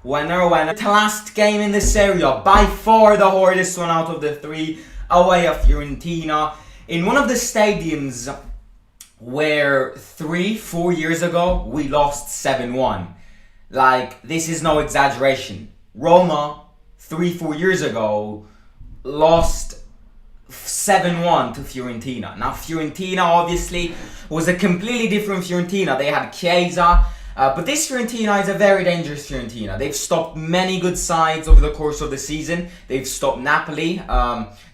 winner. The last game in the Serie, by far the hardest one out of the three, away at Fiorentina, in one of the stadiums where 3-4 years ago we lost 7-1. Like, this is no exaggeration. Roma, 3-4 years ago, lost 7-1 to Fiorentina. Now, Fiorentina obviously was a completely different Fiorentina. They had Chiesa, but this Fiorentina is a very dangerous Fiorentina. They've stopped many good sides over the course of the season. They've stopped Napoli.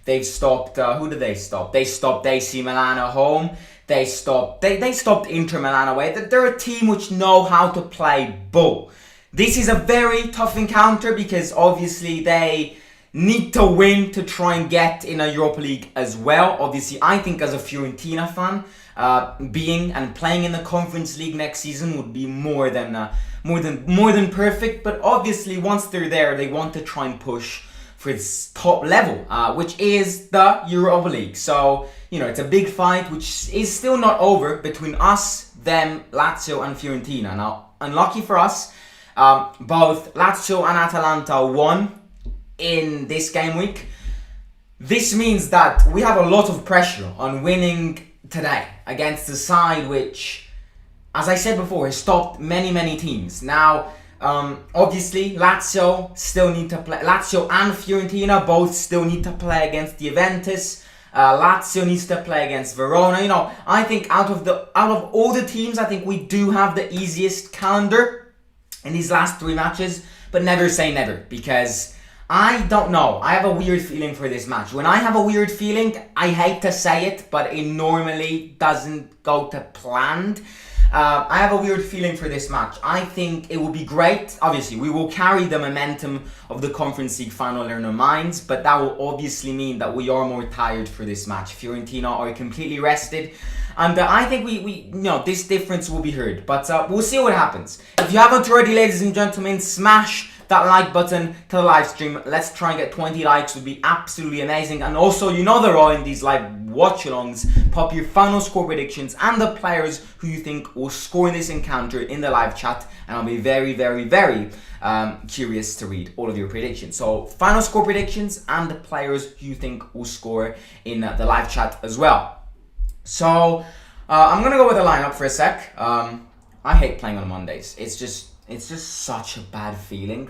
They've stopped, who did they stop? They stopped AC Milan at home. They stopped Inter Milan away. They're a team which know how to play ball. This is a very tough encounter because obviously they need to win to try and get in a Europa League as well. Obviously, I think as a Fiorentina fan, being and playing in the Conference League next season would be more than perfect. But obviously, once they're there, they want to try and push for its top level, which is the Europa League. So, it's a big fight, which is still not over between us, them, Lazio and Fiorentina. Now, unlucky for us, both Lazio and Atalanta won in this game week. This means that we have a lot of pressure on winning today against the side which, as I said before, has stopped many teams. Now, obviously, Lazio still need to play. Lazio and Fiorentina both still need to play against Juventus. Lazio needs to play against Verona. I think out of all the teams, I think we do have the easiest calendar in these last three matches. But never say never, because I don't know. I have a weird feeling for this match. When I have a weird feeling, I hate to say it, but it normally doesn't go to planned. I have a weird feeling for this match. I think it will be great. Obviously, we will carry the momentum of the Conference League final in our minds, but that will obviously mean that we are more tired for this match. Fiorentina are completely rested, and I think we this difference will be heard. But we'll see what happens. If you haven't already, ladies and gentlemen, smash that like button to the live stream. Let's try and get 20 likes. Would be absolutely amazing. And also, the role in these live watch-alongs. Pop your final score predictions and the players who you think will score in this encounter in the live chat, and I'll be very curious to read all of your predictions. So final score predictions and the players who you think will score in the live chat as well. So I'm gonna go with the lineup for a sec. I hate playing on Mondays. It's just such a bad feeling.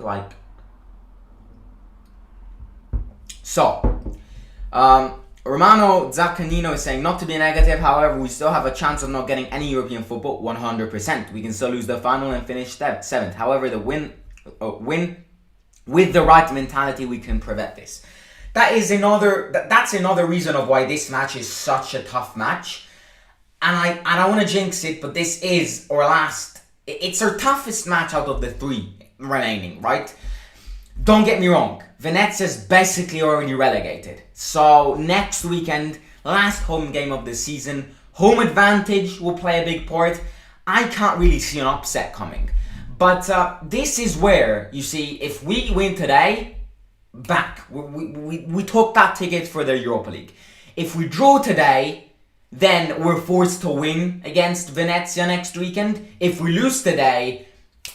Romano Zaccanino is saying, not to be negative, however, we still have a chance of not getting any European football, 100%. We can still lose the final and finish 7th. However, the win with the right mentality, we can prevent this. That's another reason of why this match is such a tough match. And I don't want to jinx it, but this is it's our toughest match out of the three remaining, right? Don't get me wrong, Venezia's basically already relegated. So next weekend, last home game of the season, home advantage will play a big part. I can't really see an upset coming. But this is where, you see, if we win today, we took that ticket for the Europa League. If we draw today, then we're forced to win against Venezia next weekend. If we lose today,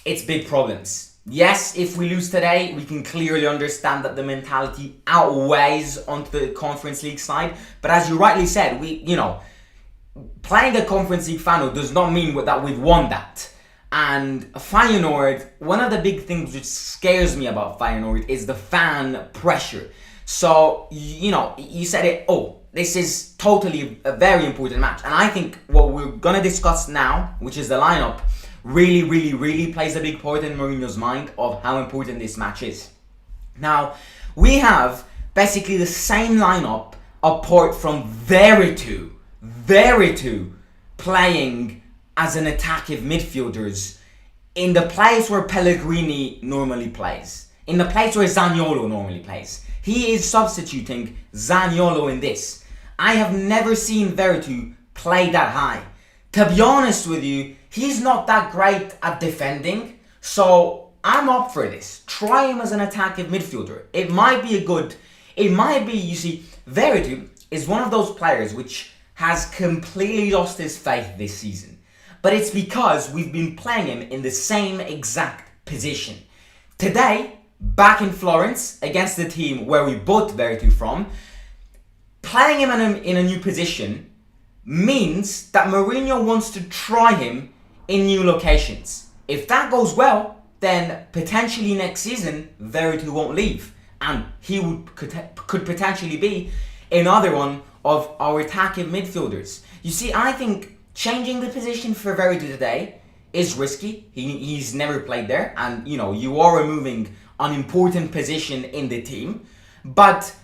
it's big problems. Yes, if we lose today, we can clearly understand that the mentality outweighs onto the Conference League side. But as you rightly said, playing a Conference League final does not mean that we've won that. And Feyenoord, one of the big things which scares me about Feyenoord is the fan pressure. So, you said it, this is totally a very important match. And I think what we're going to discuss now, which is the lineup, really plays a big part in Mourinho's mind of how important this match is. Now, we have basically the same lineup apart from Veretout playing as an attacking midfielders in the place where Pellegrini normally plays, in the place where Zaniolo normally plays. He is substituting Zaniolo in this. I have never seen Veretout play that high. To be honest with you, he's not that great at defending, so I'm up for this. Try him as an attacking midfielder. It might be, you see, Veretout is one of those players which has completely lost his faith this season. But it's because we've been playing him in the same exact position. today, back in Florence, against the team where we both Veretout from, playing him in a new position means that Mourinho wants to try him in new locations. If that goes well, then potentially next season, Veretout won't leave. And he could potentially be another one of our attacking midfielders. You see, I think changing the position for Veretout today is risky. He's never played there, and you are removing an important position in the team. But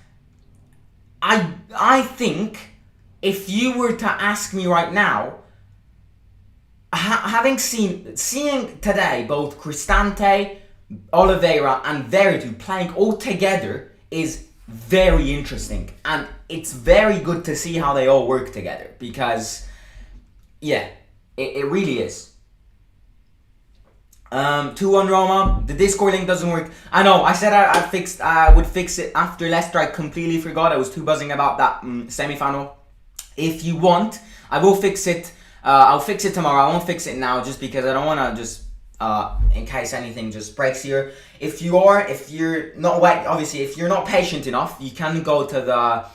I think if you were to ask me right now, seeing today both Cristante, Oliveira and Veretout playing all together is very interesting, and it's very good to see how they all work together, because it really is. 2-1 Roma. The Discord link doesn't work. I know, I said I would fix it after Leicester. I completely forgot. I was too buzzing about that semi-final. If you want, I will fix it. I'll fix it tomorrow. I won't fix it now just because I don't want to just in case anything just breaks here. If you're not patient enough, you can go to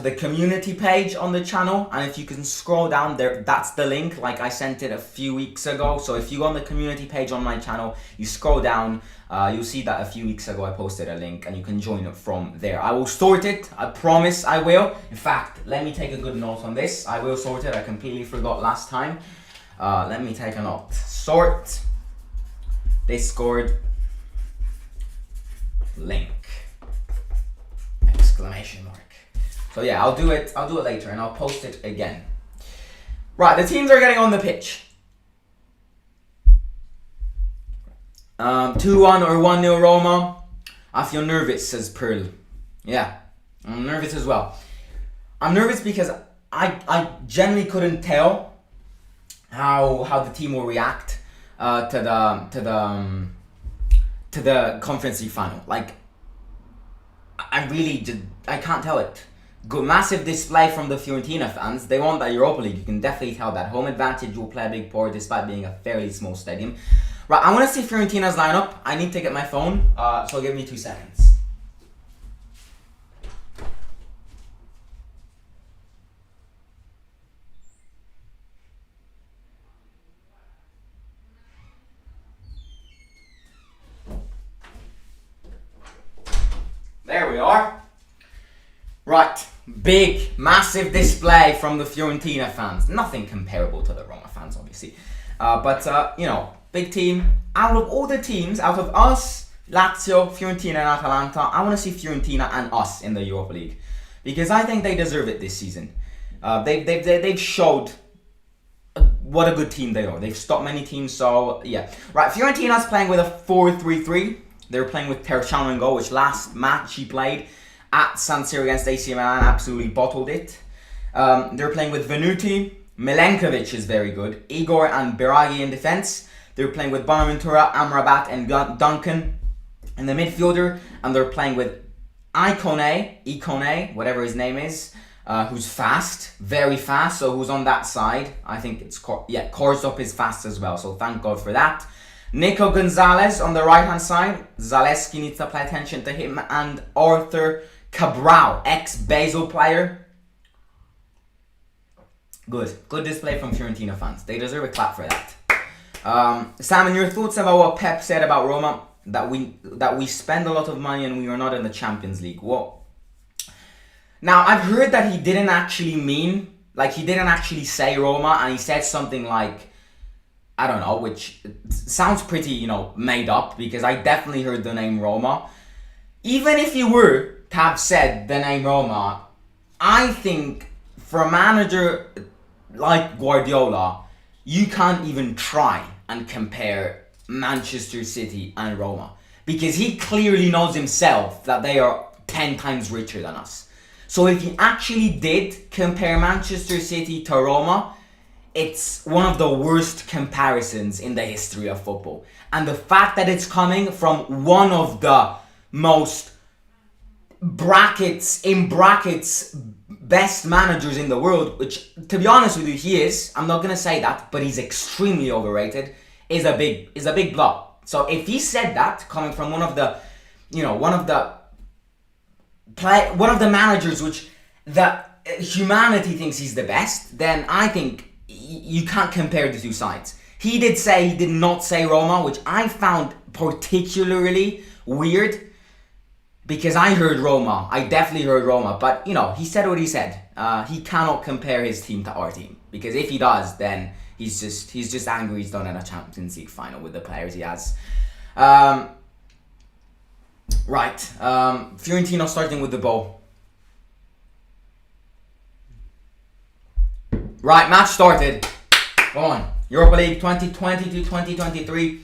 the community page on the channel, and if you can scroll down there, that's the link. Like, I sent it a few weeks ago. So if you go on the community page on my channel, you scroll down, you'll see that a few weeks ago I posted a link, and you can join it from there. I will sort it. I promise I will. In fact, let me take a good note on this. I will sort it. I completely forgot last time. Let me take a note. Sort Discord link! Exclamation mark. So yeah, I'll do it later, and I'll post it again. Right, the teams are getting on the pitch. 2-1 or 1-0 Roma. I feel nervous, says Pearl. Yeah, I'm nervous as well. I'm nervous because I genuinely couldn't tell how the team will react to the Conference League final. Like, I can't tell it. Good, massive display from the Fiorentina fans. They won that Europa League. You can definitely tell that home advantage will play a big part despite being a fairly small stadium. Right, I want to see Fiorentina's lineup. I need to get my phone, so give me 2 seconds. There we are. Right, big, massive display from the Fiorentina fans. Nothing comparable to the Roma fans, obviously. But big team. Out of all the teams, out of us, Lazio, Fiorentina and Atalanta, I want to see Fiorentina and us in the Europa League, because I think they deserve it this season. They've showed what a good team they are. They've stopped many teams, so yeah. Right, Fiorentina's playing with a 4-3-3. They're playing with Terciano in goal, which last match he played at San Siro against AC Milan absolutely bottled it. They're playing with Venuti. Milenkovic is very good. Igor and Biraghi in defense. They're playing with Bonaventura, Amrabat and Duncan in the midfielder. And they're playing with Ikone, whatever his name is, who's fast, very fast. So who's on that side? I think it's Korzop is fast as well. So thank God for that. Nico Gonzalez on the right hand side. Zaleski needs to pay attention to him. And Arthur Cabral, ex-Basel player. Good display from Fiorentina fans. They deserve a clap for that. Simon, your thoughts about what Pep said about Roma, that we spend a lot of money and we are not in the Champions League? Well, now I've heard that he didn't actually say Roma, and he said something like, I don't know, which sounds pretty, made up, because I definitely heard the name Roma. Even if you were to have said the name Roma, I think for a manager like Guardiola, you can't even try and compare Manchester City and Roma, because he clearly knows himself that they are 10 times richer than us. So if he actually did compare Manchester City to Roma, it's one of the worst comparisons in the history of football. And the fact that it's coming from one of the most best managers in the world, which, to be honest with you, he is. I'm not gonna say that, but he's extremely overrated. Is a big blow. So if he said that, coming from one of the managers which that humanity thinks he's the best, then I think you can't compare the two sides. He did not say Roma, which I found particularly weird, because I heard Roma. I definitely heard Roma. But, he said what he said. He cannot compare his team to our team. Because if he does, then he's just angry he's done in a Champions League final with the players he has. Fiorentina starting with the ball. Right, match started. Go on. Europa League 2020-2023.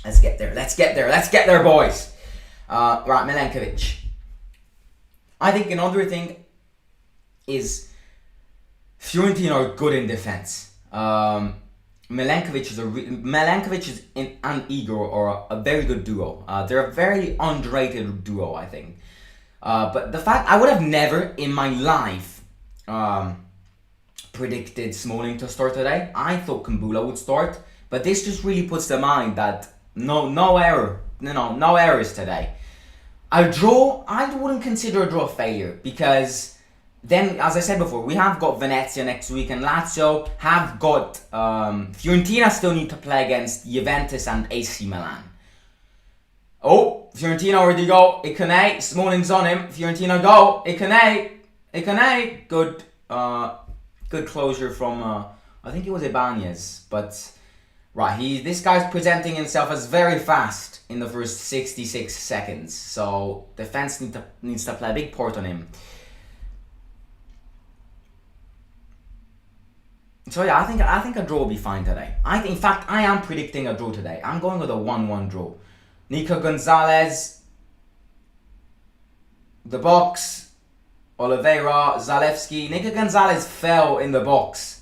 Let's get there, boys. Milenkovic. I think another thing is Fiorentina are good in defense. Milenkovic and Igor are a very good duo. They're a very underrated duo, I think. But the fact, I would have never in my life predicted Smalling to start today. I thought Kumbula would start, but this just really puts to mind that no errors today. A draw, I wouldn't consider a draw a failure, because then, as I said before, we have got Venezia next week, and Lazio have got Fiorentina still need to play against Juventus and AC Milan. Oh, Fiorentina already go. Ikone, Smalling's on him. Fiorentina go. Ikone. Good closure from I think it was Ibanez, but this guy's presenting himself as very fast in the first 66 seconds. So defense needs to play a big part on him. So yeah, I think a draw will be fine today. In fact, I am predicting a draw today. I'm going with a 1-1 draw. Nico Gonzalez, the box, Oliveira, Zalewski. Nico Gonzalez fell in the box.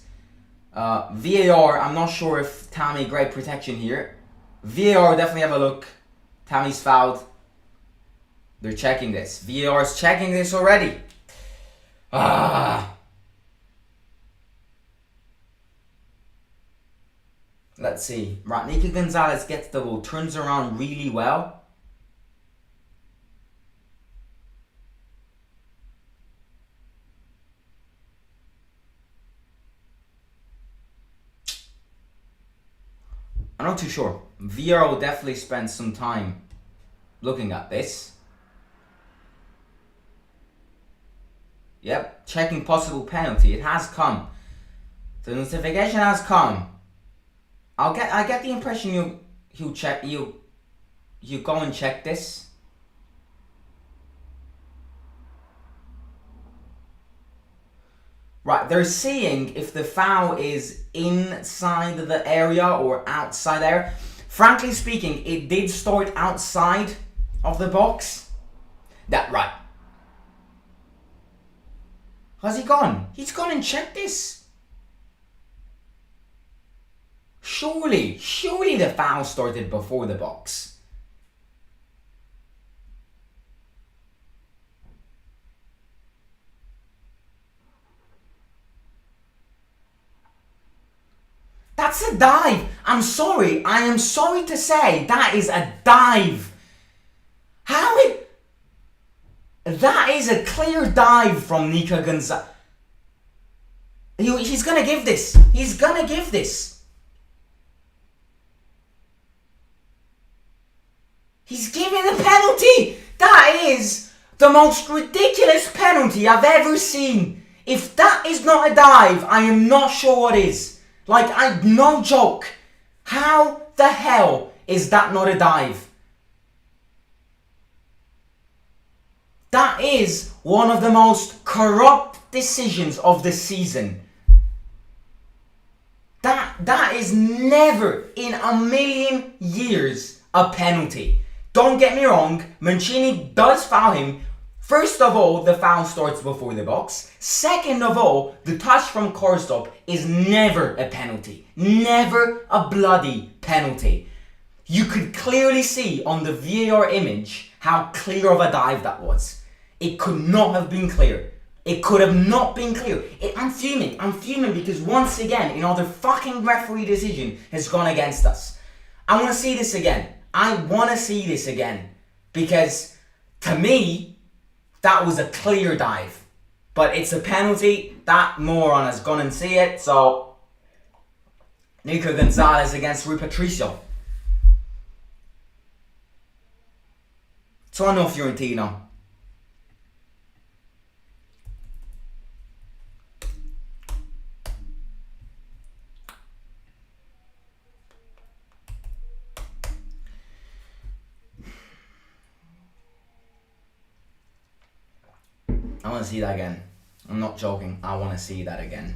VAR, I'm not sure if Tammy, great protection here. VAR, definitely have a look. Tammy's fouled. They're checking this. VAR is checking this already. Let's see. Right, Nico Gonzalez gets the ball, turns around really well. I'm not too sure. VAR will definitely spend some time looking at this. Yep, checking possible penalty. It has come. The notification has come. I get the impression you go and check this. Right, they're seeing if the foul is inside the area or outside there. Frankly speaking, it did start outside of the box. Right. Has he gone? He's gone and checked this. Surely the foul started before the box. That's a dive. I'm sorry. I am sorry to say that is a dive. That is a clear dive from Nico Gonzalez. He's gonna give this. He's gonna give this. He's giving the penalty. That is the most ridiculous penalty I've ever seen. If that is not a dive, I am not sure what is. No joke. How the hell is that not a dive? That is one of the most corrupt decisions of the season. That is never in a million years a penalty. Don't get me wrong, Mancini does foul him. First of all, the foul starts before the box. Second of all, the touch from Korstop is never a penalty. Never a bloody penalty. You could clearly see on the VAR image how clear of a dive that was. It could not have been clear. It could have not been clear. I'm fuming because once again, another fucking referee decision has gone against us. I want to see this again. I want to see this again. Because, to me, that was a clear dive. But it's a penalty. That moron has gone and see it. So, Nico Gonzalez against Rui Patricio. So I know Fiorentina. I want to see that again. I'm not joking. I want to see that again.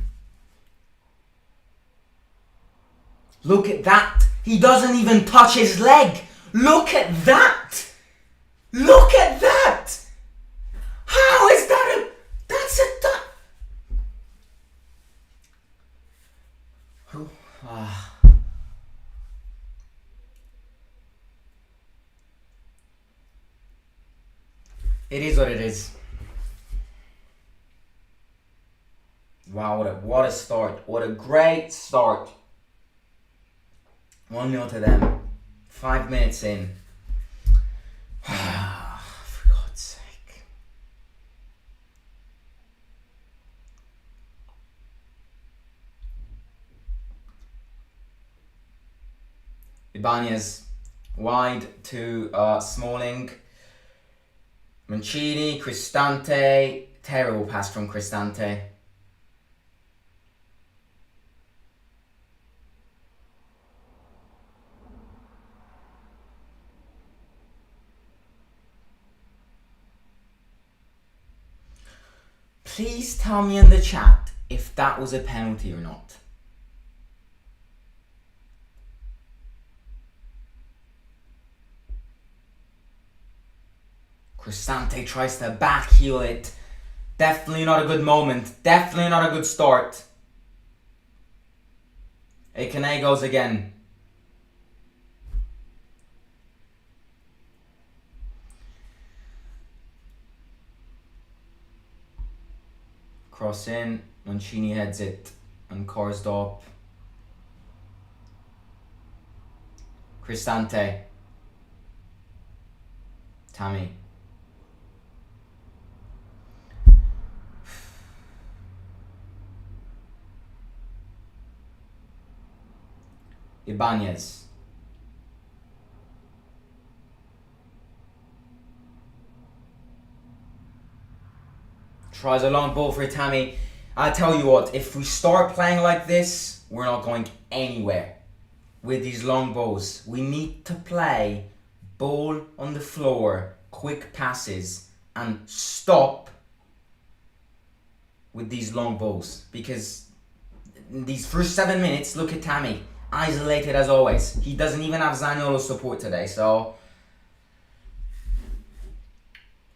Look at that. He doesn't even touch his leg. Look at that. Look at that. How is that that's a... It is what it is. Wow, what a start. What a great start. 1-0 to them. 5 minutes in. For God's sake. Ibanez wide to Smalling. Mancini, Cristante. Terrible pass from Cristante. Please tell me in the chat if that was a penalty or not. Cristante tries to backheel it. Definitely not a good moment. Definitely not a good start. Ekene goes again. Cross in. Mancini heads it. And Karsdorp. Cristante. Tammy. Ibanez. Tries a long ball for Tammy. I tell you what, if we start playing like this, we're not going anywhere with these long balls. We need to play ball on the floor, quick passes, and stop with these long balls. Because in these first 7 minutes, look at Tammy. Isolated as always. He doesn't even have Zaniolo's support today, so...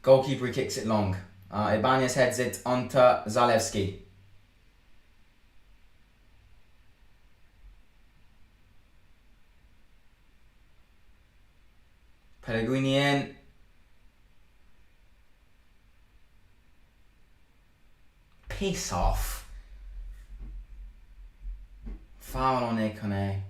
Goalkeeper kicks it long. Ibanez heads it onto Zalewski. Pellegrini in. Piss off. Foul on Ekone.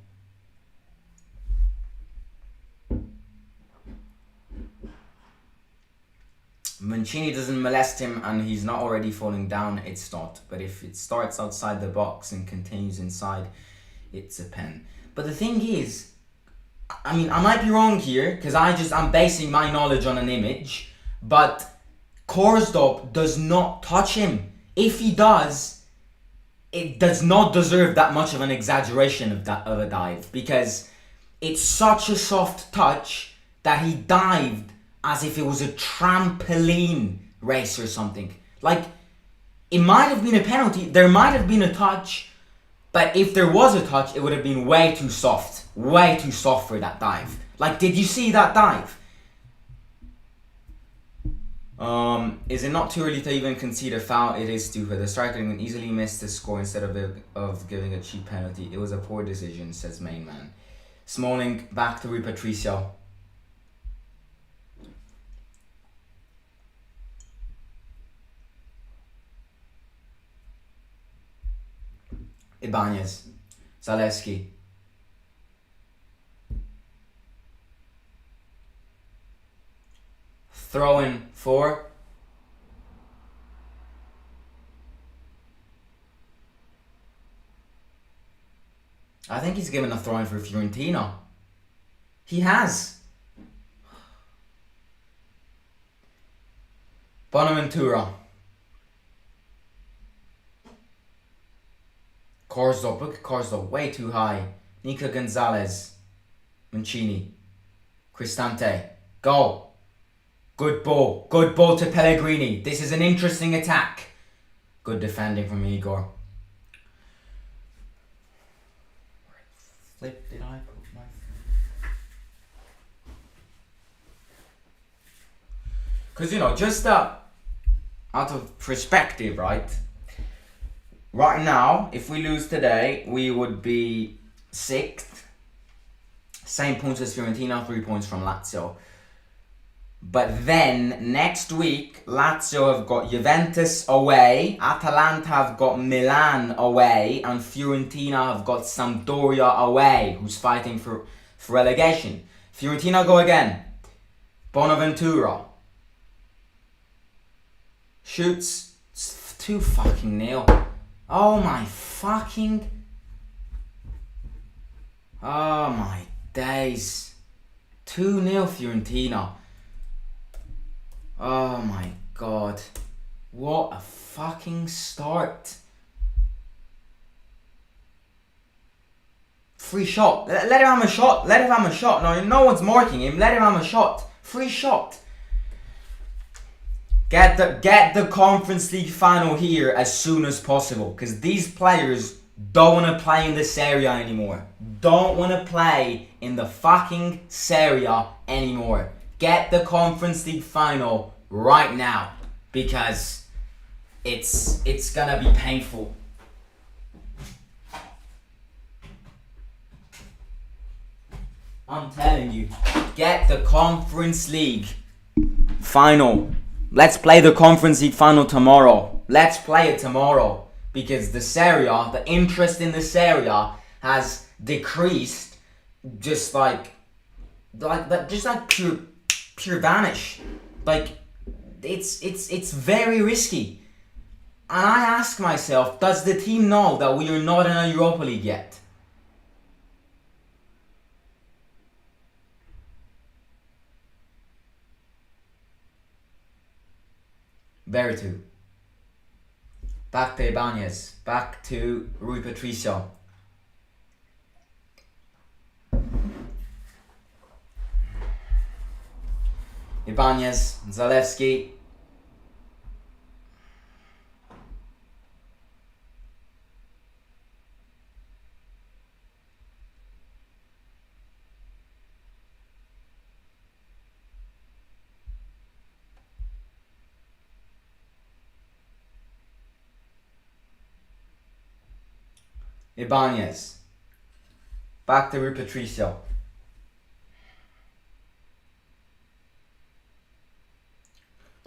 Mancini doesn't molest him and he's not already falling down, it's not. But if it starts outside the box and continues inside, it's a pen. But the thing is, I mean, I might be wrong here, because I'm basing my knowledge on an image, but Karsdorp does not touch him. If he does, it does not deserve that much of an exaggeration of a dive, because it's such a soft touch that he dived as if it was a trampoline race or something. Like, it might have been a penalty, there might have been a touch, but if there was a touch, it would have been way too soft. Way too soft for that dive. Like, did you see that dive? Is it not too early to even concede a foul? It is stupid. The striker can easily miss the score instead of giving a cheap penalty. It was a poor decision, says main man. Smalling back to Rui Patricio. Ibanez. Zalewski. Throw in for. I think he's given a throw in for Fiorentina. He has. Bonaventura. Corzo, look at Corzo, way too high. Nico Gonzalez. Mancini. Cristante. Go. Good ball. Good ball to Pellegrini. This is an interesting attack. Good defending from Igor. Where the flip did I put my... Because, you know, just out of perspective, right? Right now, if we lose today, we would be 6th. Same points as Fiorentina, 3 points from Lazio. But then, next week, Lazio have got Juventus away, Atalanta have got Milan away, and Fiorentina have got Sampdoria away, who's fighting for relegation. Fiorentina go again. Bonaventura. Shoots 2-0. Oh my fucking... Oh my days. 2-0 Fiorentina. Oh my god. What a fucking start. Free shot. Let him have a shot. Let him have a shot. No one's marking him. Let him have a shot. Free shot. Get the Conference League final here as soon as possible. Because these players don't want to play in the Serie anymore. Don't want to play in the fucking Serie anymore. Get the Conference League final right now, because it's gonna be painful. I'm telling you, get the Conference League final. Let's play the Conference League final tomorrow. Let's play it tomorrow, because the Serie, the interest in the Serie has decreased, just like pure vanish. Like, it's very risky. And I ask myself, does the team know that we are not in a Europa League yet? Veretout. Back to Ibanez. Back to Rui Patricio. Ibanez, Zalewski. Ibanez. Back to Rui Patricio.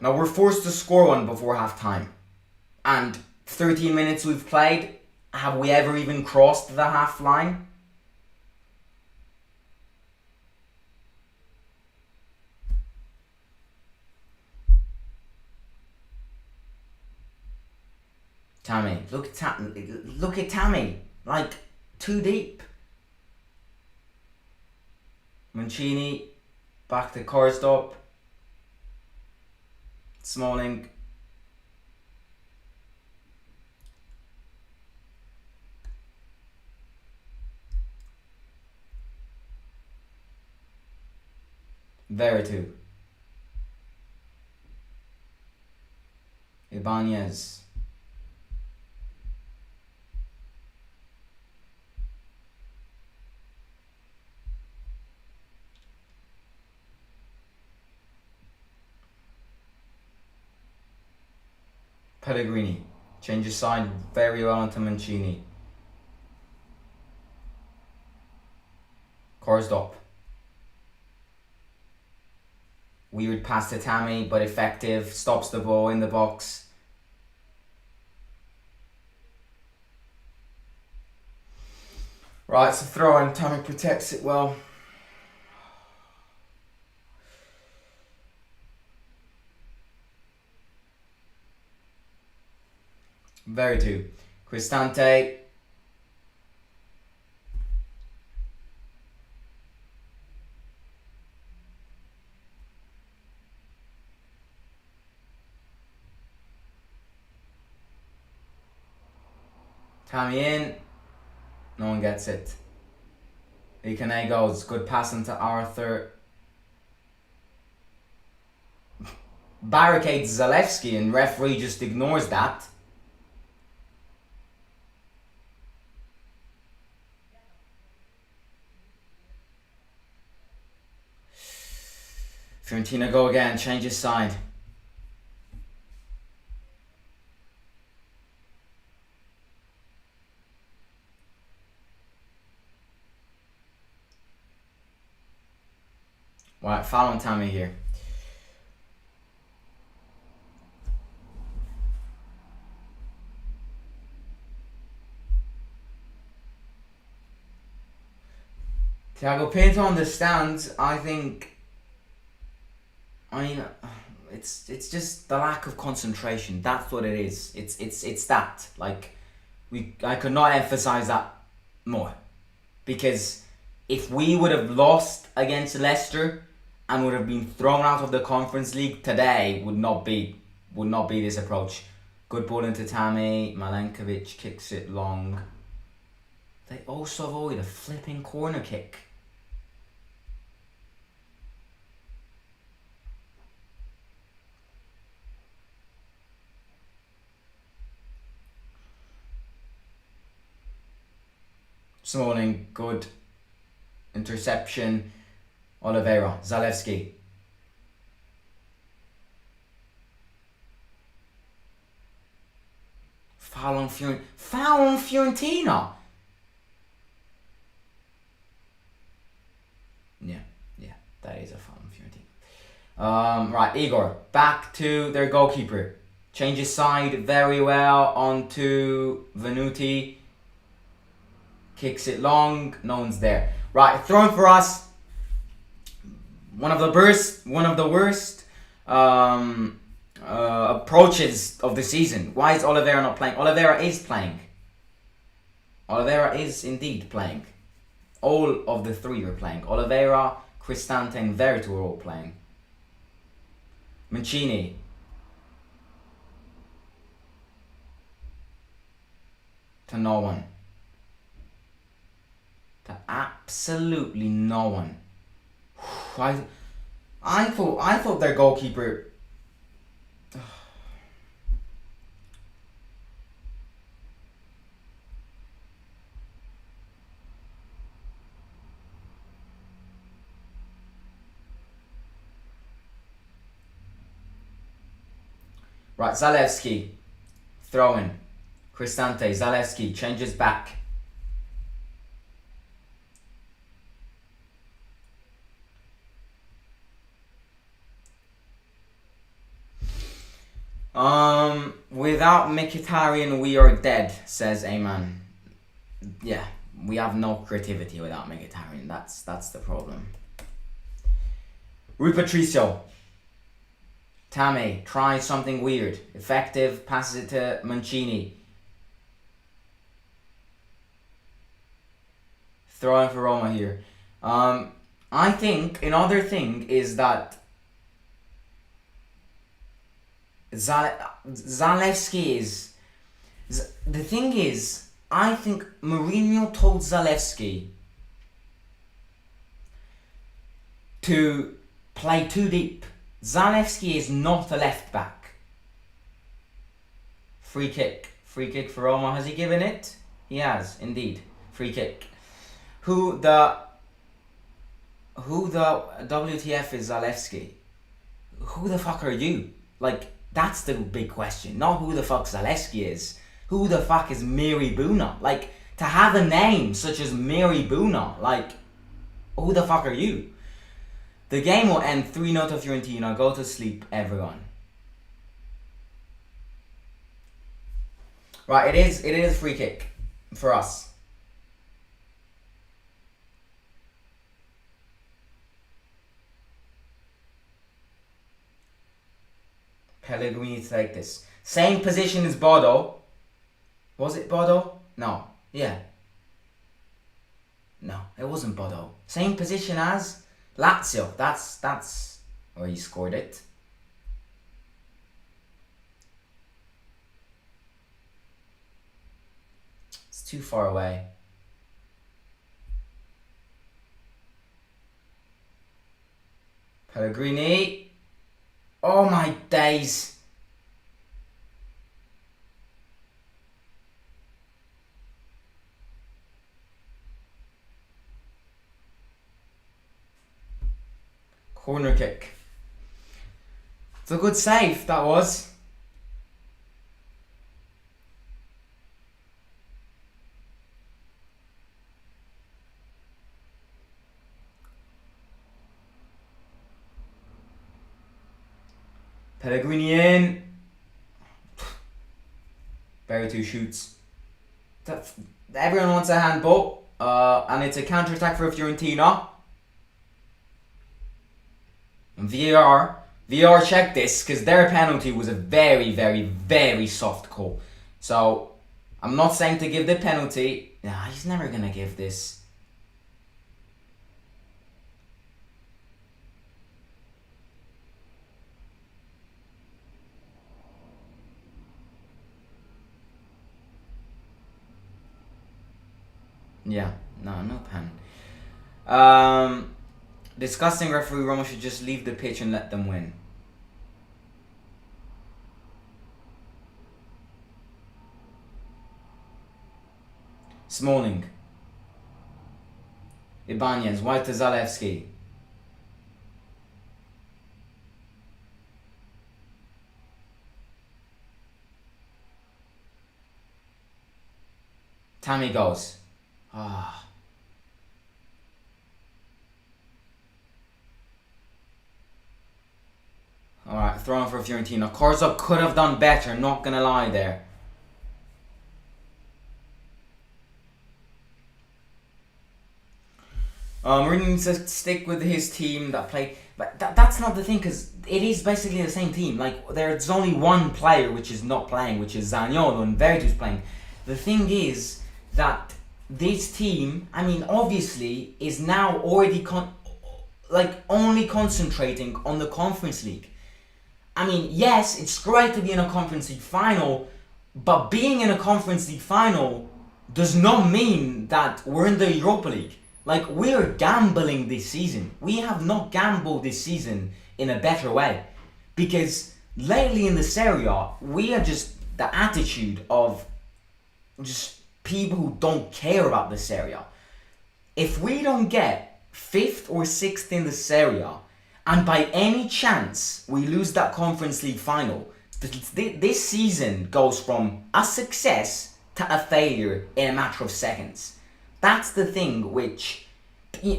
Now we're forced to score one before half time. And 13 minutes we've played, have we ever even crossed the half line? Tammy, look at Tammy, like, too deep. Mancini, back to Korstop. Smalling. Veretout. Ibanez. Pellegrini. Changes side very well into Mancini. Korstop. Weird pass to Tammy, but effective. Stops the ball in the box. Right, it's a throw in. Tammy protects it well. Very true. Cristante. Tammy in. No one gets it. Ikane goes. Good pass into Arthur. Barricades Zalewski and referee just ignores that. Fiorentina go again. Changes side. Right, foul on Tammy here. Thiago Pinto understands. I mean, it's just the lack of concentration. That's what it is. It's that. Like, I could not emphasize that more, because if we would have lost against Leicester and would have been thrown out of the Conference League today, would not be this approach. Good ball into Tammy. Malenkovic kicks it long. They also avoid a flipping corner kick. Smalling, good interception. Oliveira, Zalewski. Foul on Fiorentina. Yeah, that is a foul on Fiorentina. Right, Igor, back to their goalkeeper. Changes side very well onto Venuti. Kicks it long, no one's there. Right, thrown for us. One of the worst approaches of the season. Why is Oliveira not playing? Oliveira is playing. Oliveira is indeed playing. All of the three are playing. Oliveira, Cristante, and Vertu are all playing. Mancini. To no one. To absolutely no one. I thought their goalkeeper. Right, Zalewski, throw-in. Cristante, Zalewski changes back. Without Mkhitaryan, we are dead, says Ayman. Yeah, we have no creativity without Mkhitaryan. That's the problem. Rui Patricio. Tammy tries something weird. Effective, passes it to Mancini. Throw in for Roma here. I think another thing is that Zalewski is... The thing is, I think Mourinho told Zalewski to play too deep. Zalewski is not a left back. Free kick for Roma. Has he given it? He has, indeed. Free kick. Who the WTF is Zalewski? Who the fuck are you? Like, that's the big question. Not who the fuck Zalewski is. Who the fuck is Miri Buna? Like, to have a name such as Miri Buna, like, who the fuck are you? The game will end 3-0 to Fiorentina. Go to sleep, everyone. Right, it is free kick for us. Pellegrini to take this. Same position as Bodo. Was it Bodo? No. Yeah. No, it wasn't Bodo. Same position as Lazio. That's where he scored it. It's too far away. Pellegrini. Oh my days. Corner kick. It's a good save, that was. Pellegrini in. Berry shoots. Everyone wants a handball. And it's a counter-attack for Fiorentina. And VAR checked this because their penalty was a very, very, very soft call. So, I'm not saying to give the penalty. Nah, he's never going to give this. Yeah, no pen. Disgusting referee. Roma should just leave the pitch and let them win. Smalling. Ibanez. Walter Zalewski. Tammy goes. Ah. Alright, throwing for Fiorentina. Corzo could have done better, not gonna lie there. Mourinho needs to stick with his team that play. But that's not the thing, because it is basically the same team. Like, there's only one player which is not playing, which is Zaniolo, and Veritu's playing. The thing is that this team, I mean, obviously, is now already only concentrating on the Conference League. I mean, yes, it's great to be in a Conference League final, but being in a Conference League final does not mean that we're in the Europa League. Like, we're gambling this season. We have not gambled this season in a better way. Because lately in the Serie, we are just the attitude of just people who don't care about the Serie. If we don't get 5th or 6th in the Serie, and by any chance we lose that Conference League final, this season goes from a success to a failure in a matter of seconds. That's the thing which,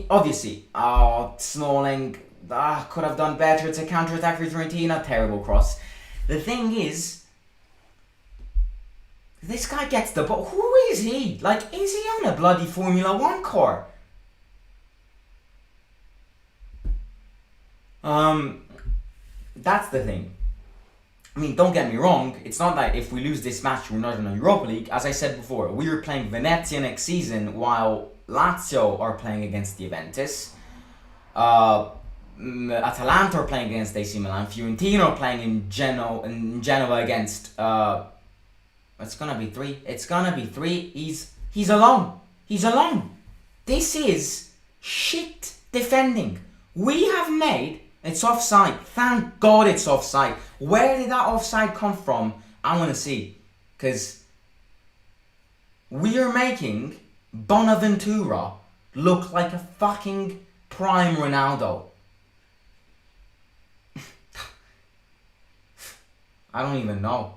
obviously, Smalling could have done better. It's a counter-attack for Fiorentina, terrible cross. The thing is, this guy gets the ball. Who is he? Like, is he on a bloody Formula 1 car? That's the thing. I mean, don't get me wrong, it's not that if we lose this match we're not in the Europa League. As I said before, we are playing Venezia next season while Lazio are playing against Juventus. Atalanta are playing against AC Milan. Fiorentina are playing in Genoa against... it's gonna be 3. It's gonna be 3. He's alone. He's alone. This is shit defending. We have made... It's offside. Thank God it's offside. Where did that offside come from? I want to see. Because we are making Bonaventura look like a fucking prime Ronaldo. I don't even know.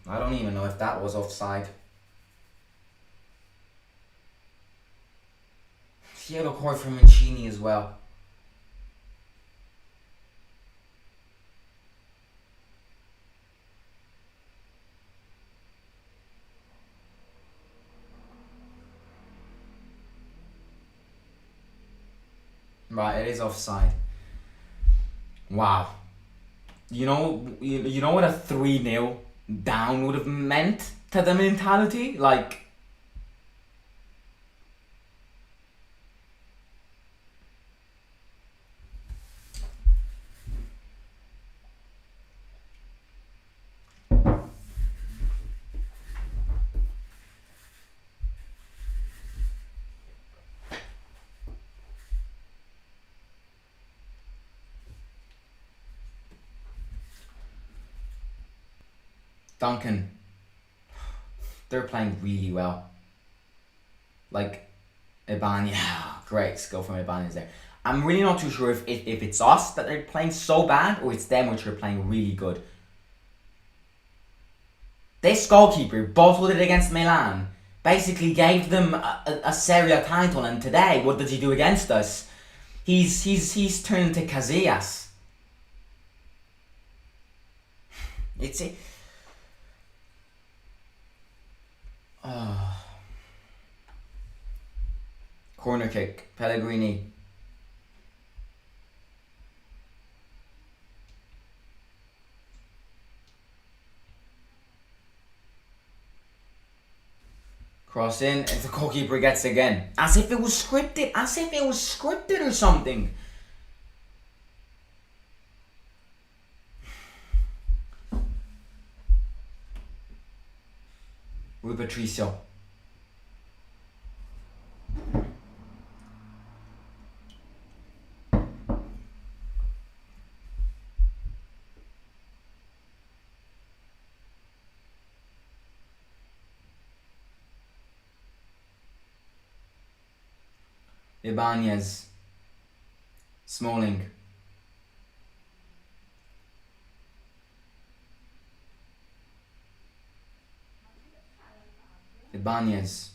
I don't even know if that was offside. Yellow card for Mancini as well. Right, it is offside. Wow. You know what a 3-0 down would have meant to the mentality? Like, Duncan, they're playing really well. Like, Ibanez, yeah, great skill from Ibanez there. I'm really not too sure if it's us that they're playing so bad or it's them which are playing really good. This goalkeeper bottled it against Milan, basically gave them a Serie title, and today, what does he do against us? He's turned into Casillas. It's it. Corner kick, Pellegrini. Cross in, if the goalkeeper gets again. As if it was scripted, or something. With Patricio. Ibanez. Smalling. Ibanez.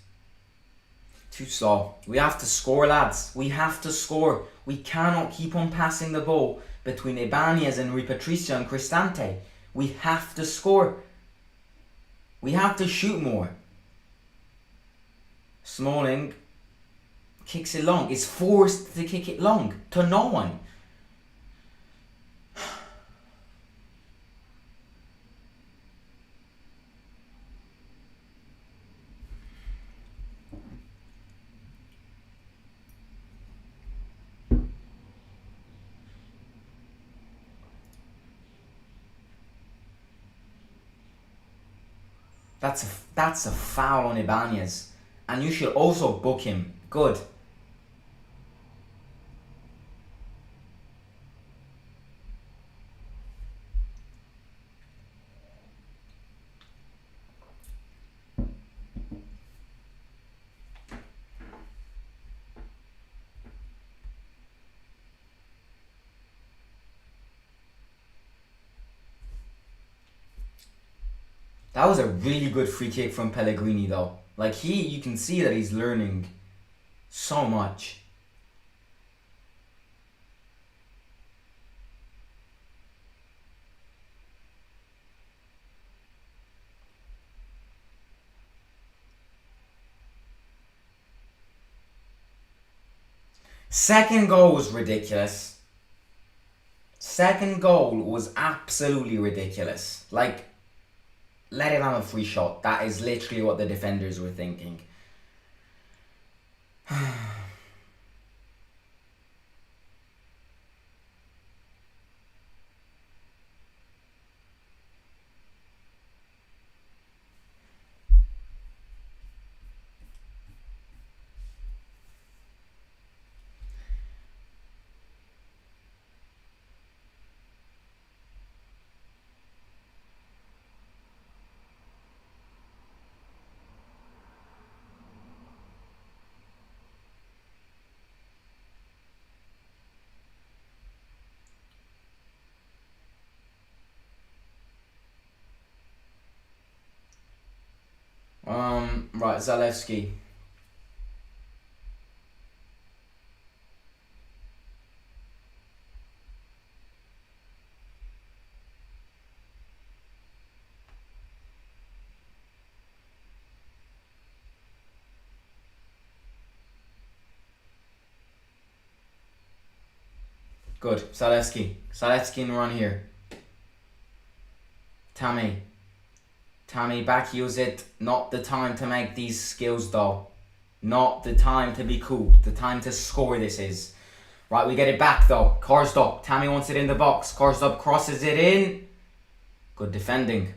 Too slow. We have to score, lads. We have to score. We cannot keep on passing the ball between Ibanez and Rui Patricio and Cristante. We have to score. We have to shoot more. Smalling kicks it long. Is forced to kick it long to no one. That's a foul on Ibanez, and you should also book him. Good. That was a really good free kick from Pellegrini, though. Like, you can see that he's learning so much. Second goal was ridiculous. Second goal was absolutely ridiculous. Like, let him have a free shot. That is literally what the defenders were thinking. Right, Zalewski. Good. Zalewski. Zalewski in the run here. Tammy. Tammy, back use it. Not the time to make these skills though. Not the time to be cool. The time to score this is. Right, we get it back though. Korstop. Tammy wants it in the box. Korstop crosses it in. Good defending.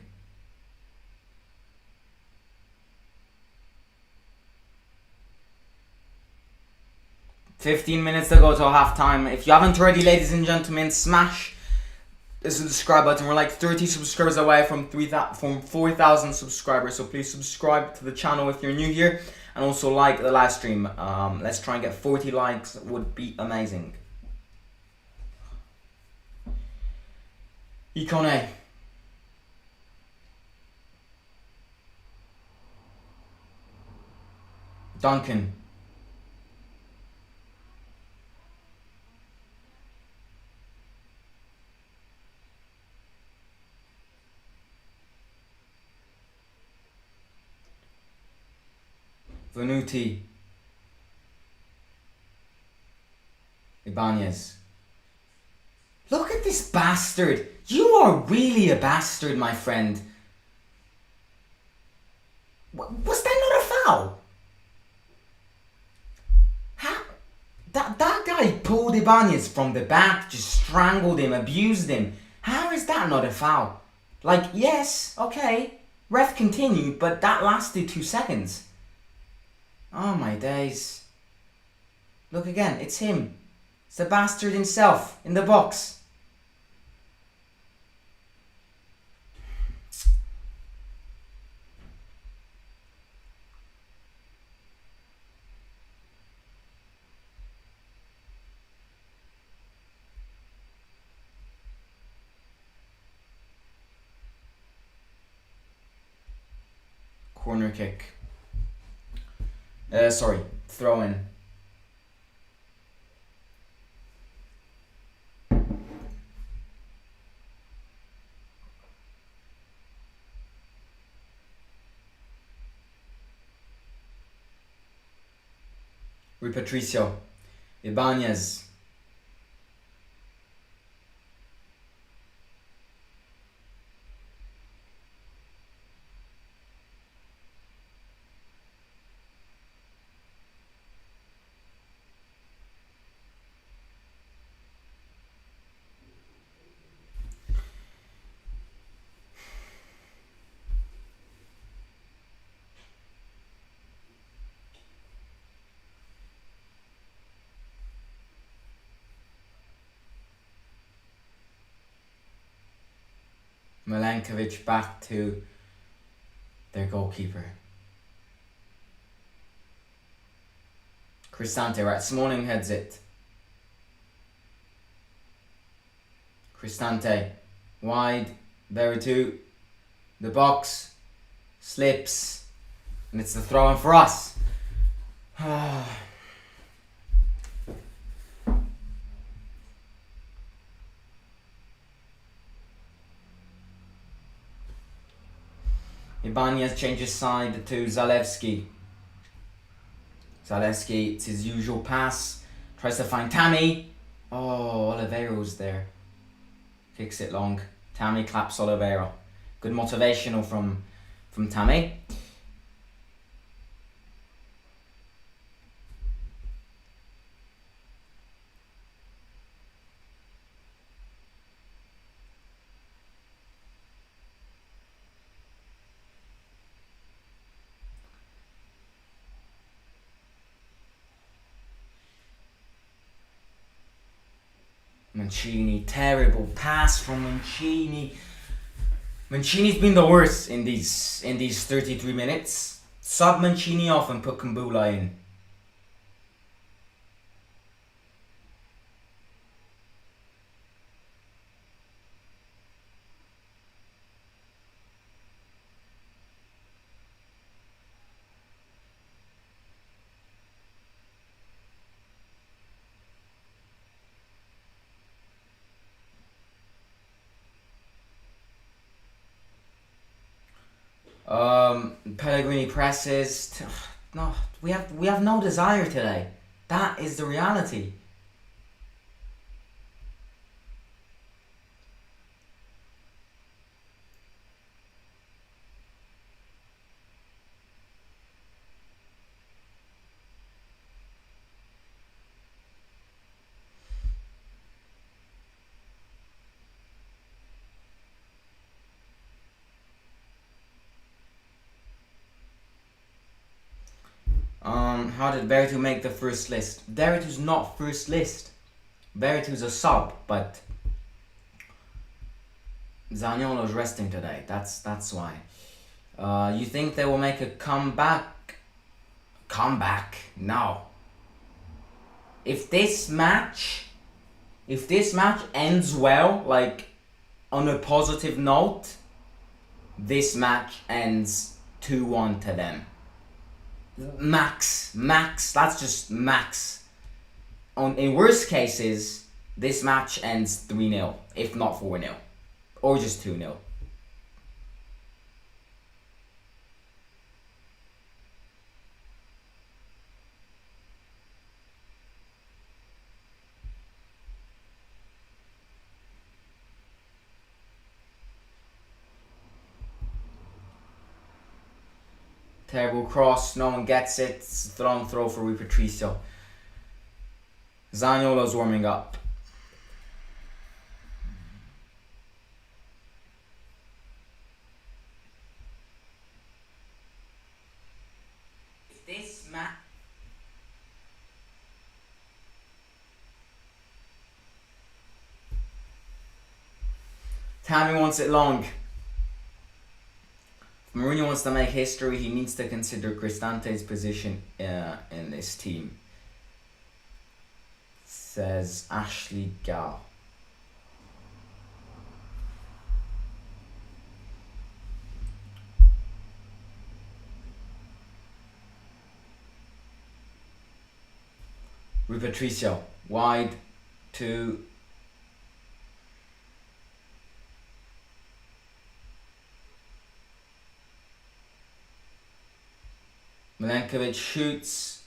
$15 minutes to go till half time. If you haven't already, ladies and gentlemen, smash the subscribe button. We're like 30 subscribers away from 4,000 subscribers. So please subscribe to the channel if you're new here. And also like the live stream. Let's try and get 40 likes. Would be amazing. Ikone. Duncan. Venuti. Ibanez. Look at this bastard. You are really a bastard, my friend. Was that not a foul? How? That guy pulled Ibanez from the back, just strangled him, abused him. How is that not a foul? Like, yes, okay. Ref continued, but that lasted 2 seconds. Oh my days. Look again, it's him. It's the bastard himself in the box. Corner kick. Sorry, throw in. Rui Patricio. Ibanez. Milankovic back to their goalkeeper. Cristante, right, Smalling heads it. Cristante, wide, Veretout, the box, slips, and it's the throw in for us. Ibanez changes side to Zalewski. Zalewski, it's his usual pass. Tries to find Tammy. Oh, Oliveira's there. Kicks it long. Tammy claps Oliveira. Good motivational from Tammy. Mancini, terrible pass from Mancini. Mancini's been the worst in these 33 minutes. Sub Mancini off and put Kumbula in. Pellegrini presses. No, we have no desire today. That is the reality. How did Bertu make the first list? Bertu's not first list. Bertu's a sub, but Zaniolo's resting today. That's why. You think they will make a comeback? Comeback? No. If this match ends well, like on a positive note, this match ends 2-1 to them. Max. That's just max. In worst cases, this match ends 3-0, if not 4-0, or just 2-0. Terrible cross, no one gets it. It's a long throw for Rui Patricio. Zaniolo's warming up. This match. Tammy wants it long. If Mourinho wants to make history, he needs to consider Cristante's position in this team. Says Ashley Gall. Rui Patricio, wide to Milenkovic shoots.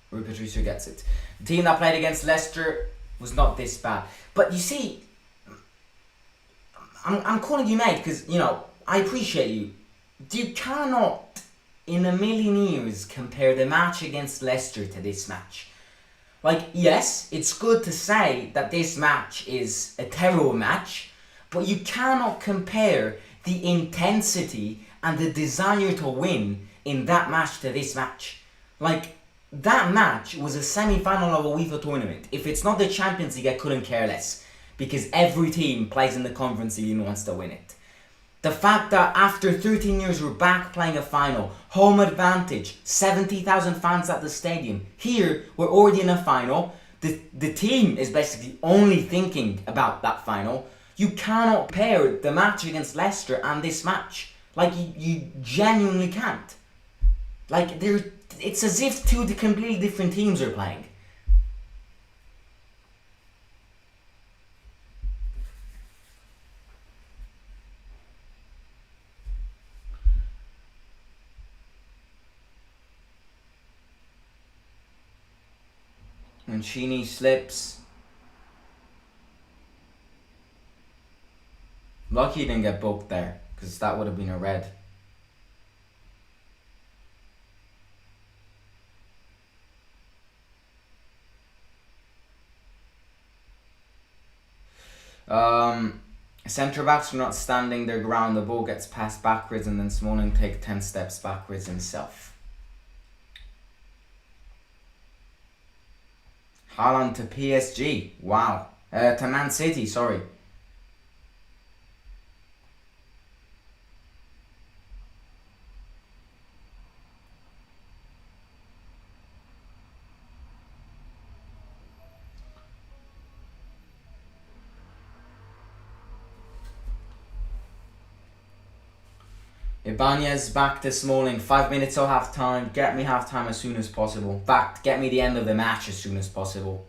Rui Patricio gets it. The team that played against Leicester was not this bad. But you see, I'm calling you mate because, you know, I appreciate you. You cannot, in a million years, compare the match against Leicester to this match. Like, yes, it's good to say that this match is a terrible match, but you cannot compare the intensity and the desire to win in that match to this match. Like, that match was a semi-final of a UEFA tournament. If it's not the Champions League, I couldn't care less, because every team plays in the Conference League and wants to win it. The fact that after 13 years we're back playing a final, home advantage, 70,000 fans at the stadium. Here, we're already in a final. The team is basically only thinking about that final. You cannot pair the match against Leicester and this match. Like, you genuinely can't. Like, it's as if two completely different teams are playing. Mancini slips. Lucky he didn't get booked there, because that would have been a red. Centre backs are not standing their ground. The ball gets passed backwards and then Smalling takes 10 steps backwards himself. Haaland to PSG. Wow. To Man City, sorry. Ibanez back to Smalling. 5 minutes till half time. Get me half time as soon as possible. In fact, get me the end of the match as soon as possible.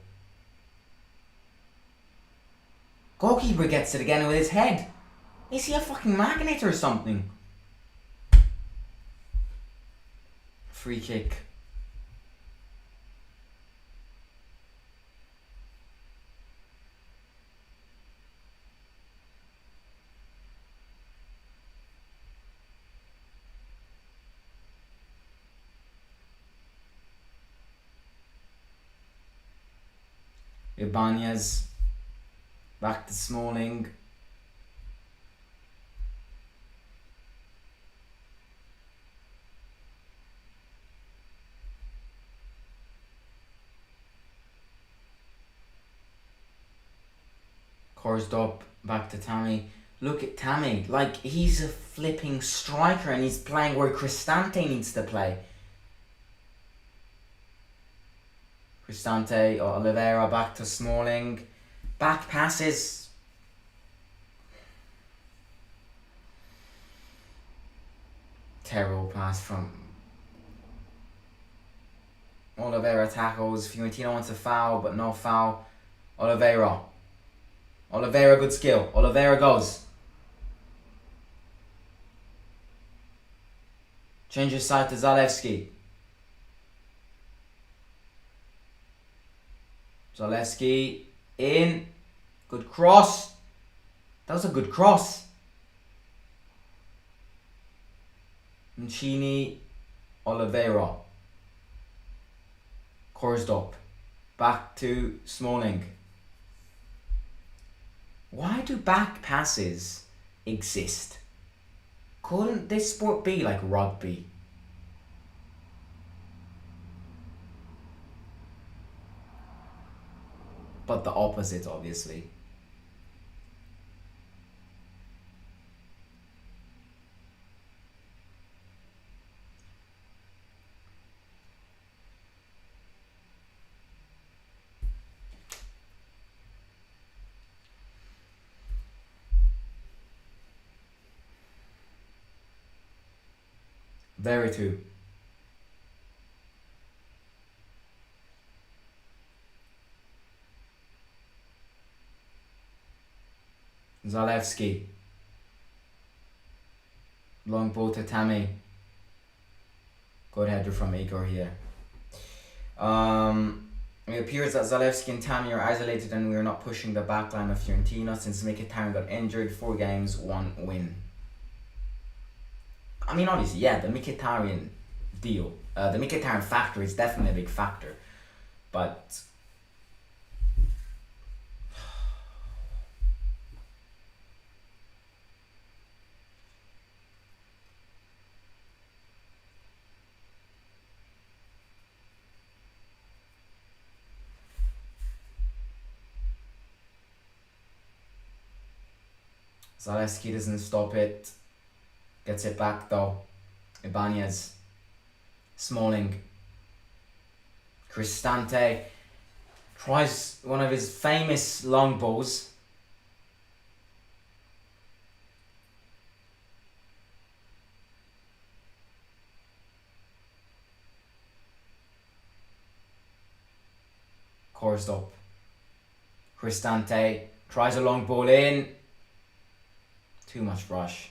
Goalkeeper gets it again with his head. Is he a fucking magnet or something? Free kick. Ibanez back to Smalling. Coursed up, back to Tammy. Look at Tammy, like he's a flipping striker and he's playing where Cristante needs to play. Cristante or Oliveira back to Smalling. Back passes. Terrible pass from Oliveira tackles. Fiorentina wants a foul, but no foul. Oliveira, good skill. Oliveira goes. Changes side to Zalewski. Zalewski in. Good cross. That was a good cross. Mancini, Oliveira. Coursed up. Back to Smalling. Why do back passes exist? Couldn't this sport be like rugby? But the opposite, obviously. Very true. Zalewski. Long ball to Tammy. Good header from Igor here. It appears that Zalewski and Tammy are isolated and we are not pushing the backline of Fiorentina since Mkhitaryan got injured. 4 games, 1 win. I mean, obviously, yeah, the Mkhitaryan deal, the Mkhitaryan factor is definitely a big factor, but Zalewski doesn't stop it. Gets it back though. Ibanez. Smalling. Cristante tries one of his famous long balls. Coursed up. Cristante tries a long ball in. Too much rush.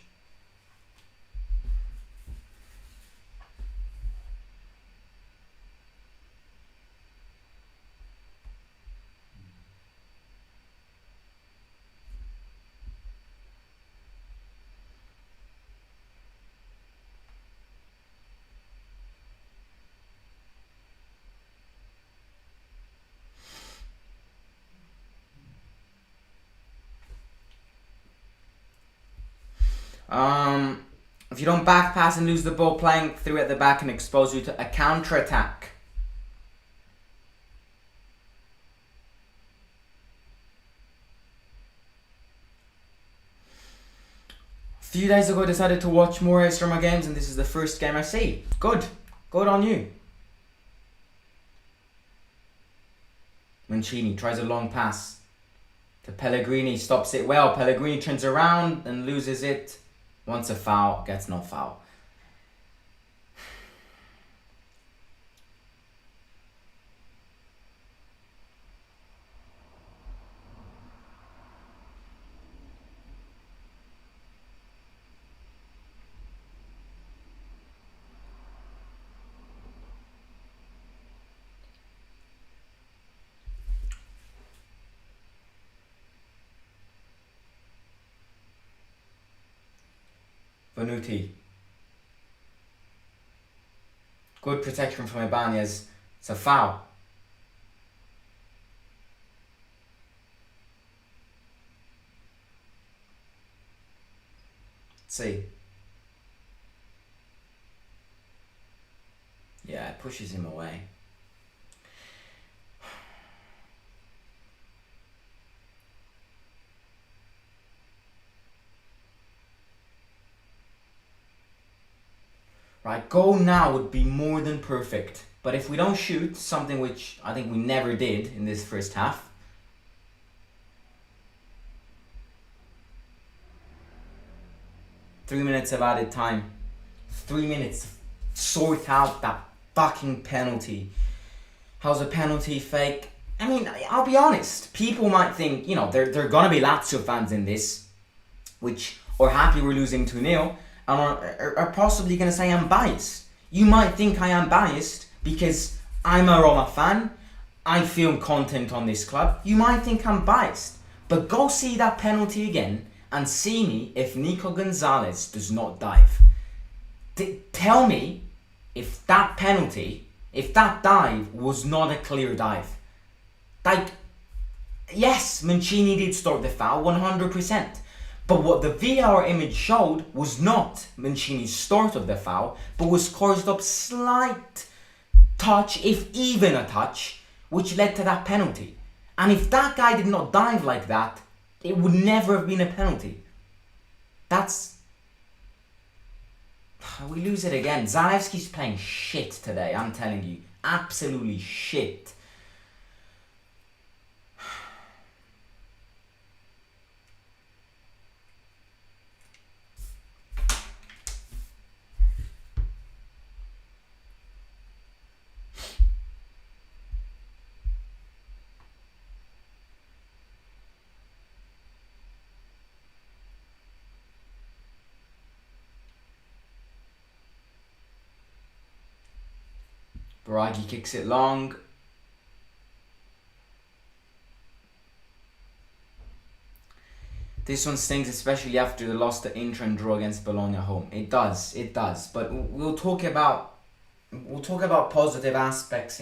If you don't back pass and lose the ball, playing through at the back can expose you to a counter attack. A few days ago I decided to watch more AS Roma games and this is the first game I see. Good. Good on you. Mancini tries a long pass to Pellegrini, stops it well. Pellegrini turns around and loses it. Wants a foul, gets no foul. Bonucci. Good protection from Ibanez. It's a foul. Let's see. Yeah, it pushes him away. Right, goal now would be more than perfect. But if we don't shoot, something which I think we never did in this first half. Three minutes of added time. 3 minutes to sort out that fucking penalty. How's a penalty fake? I mean, I'll be honest. People might think, there are gonna be Lazio fans in this, which are happy we're losing 2-0, and are possibly gonna say I'm biased. You might think I am biased because I'm a Roma fan. I film content on this club. You might think I'm biased, but go see that penalty again and see me if Nico Gonzalez does not dive. Tell me if that penalty, if that dive was not a clear dive. Like, yes, Mancini did start the foul, 100%. But what the VAR image showed was not Mancini's start of the foul, but was caused up slight touch, if even a touch, which led to that penalty. And if that guy did not dive like that, it would never have been a penalty. We lose it again. Zalewski's playing shit today, I'm telling you. Absolutely shit. Baragi kicks it long. This one stings, especially after the loss to Inter and draw against Bologna home. It does. But we'll talk about positive aspects